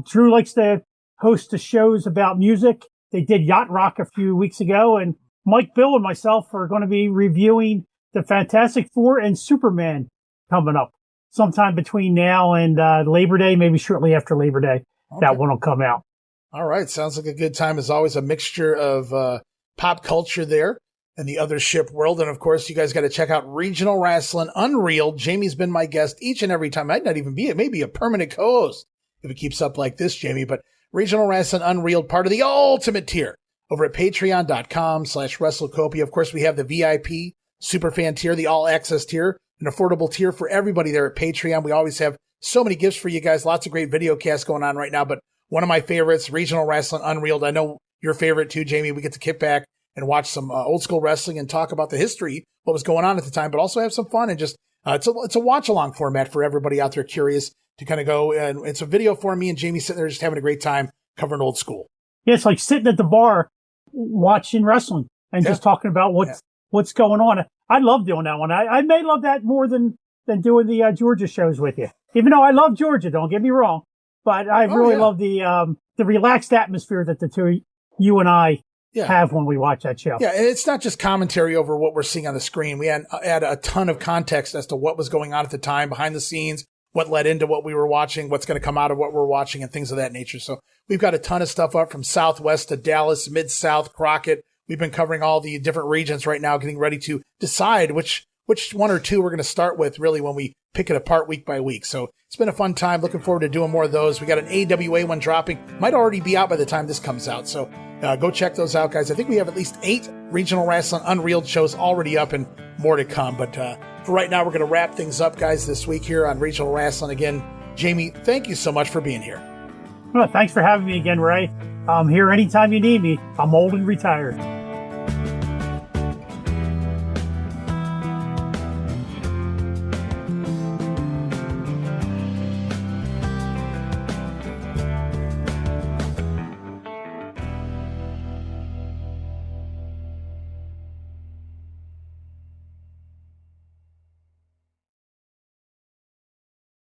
Drew likes to host the shows about music. They did Yacht Rock a few weeks ago, and Mike, Bill, and myself are going to be reviewing the Fantastic Four and Superman coming up sometime between now and Labor Day, maybe shortly after Labor Day. Okay. That one will come out. All right. Sounds like a good time. As always, a mixture of pop culture there and the Other Ship world. And, of course, you guys got to check out Regional Rasslin Unreal. Jammie's been my guest each and every time. Might not even be it. Maybe a permanent co-host if it keeps up like this, Jammie. But Regional Rasslin Unreal, part of the ultimate tier over at patreon.com/WrestleCopia. Of course, we have the VIP Superfan tier, the All Access tier, an affordable tier for everybody there at Patreon. We always have so many gifts for you guys. Lots of great video casts going on right now. But one of my favorites, Regional Rasslin Unreal. I know your favorite too, Jammie. We get to kick back and watch some old school wrestling and talk about the history, what was going on at the time, but also have some fun and just it's a watch along format for everybody out there curious to kind of go. And it's a video for me and Jammie sitting there just having a great time covering old school. Yeah, it's like sitting at the bar watching wrestling and just talking about what's going on. I love doing that one. I may love that more than doing the Georgia shows with you. Even though I love Georgia, don't get me wrong, but I really love the relaxed atmosphere that the two, you and I, have when we watch that show. Yeah, and it's not just commentary over what we're seeing on the screen. We add a ton of context as to what was going on at the time, behind the scenes, what led into what we were watching, what's going to come out of what we're watching, and things of that nature. So we've got a ton of stuff up from Southwest to Dallas, Mid-South, Crockett. We've been covering all the different regions right now, getting ready to decide which one or two we're going to start with, really, when we pick it apart week by week. So it's been a fun time. Looking forward to doing more of those. We got an AWA one dropping. Might already be out by the time this comes out. So go check those out, guys. I think we have at least 8 Regional Rasslin Unreeled shows already up and more to come. But for right now, we're going to wrap things up, guys, this week here on Regional Rasslin. Again, Jammie, thank you so much for being here. Well, thanks for having me again, Ray. I'm here anytime you need me. I'm old and retired.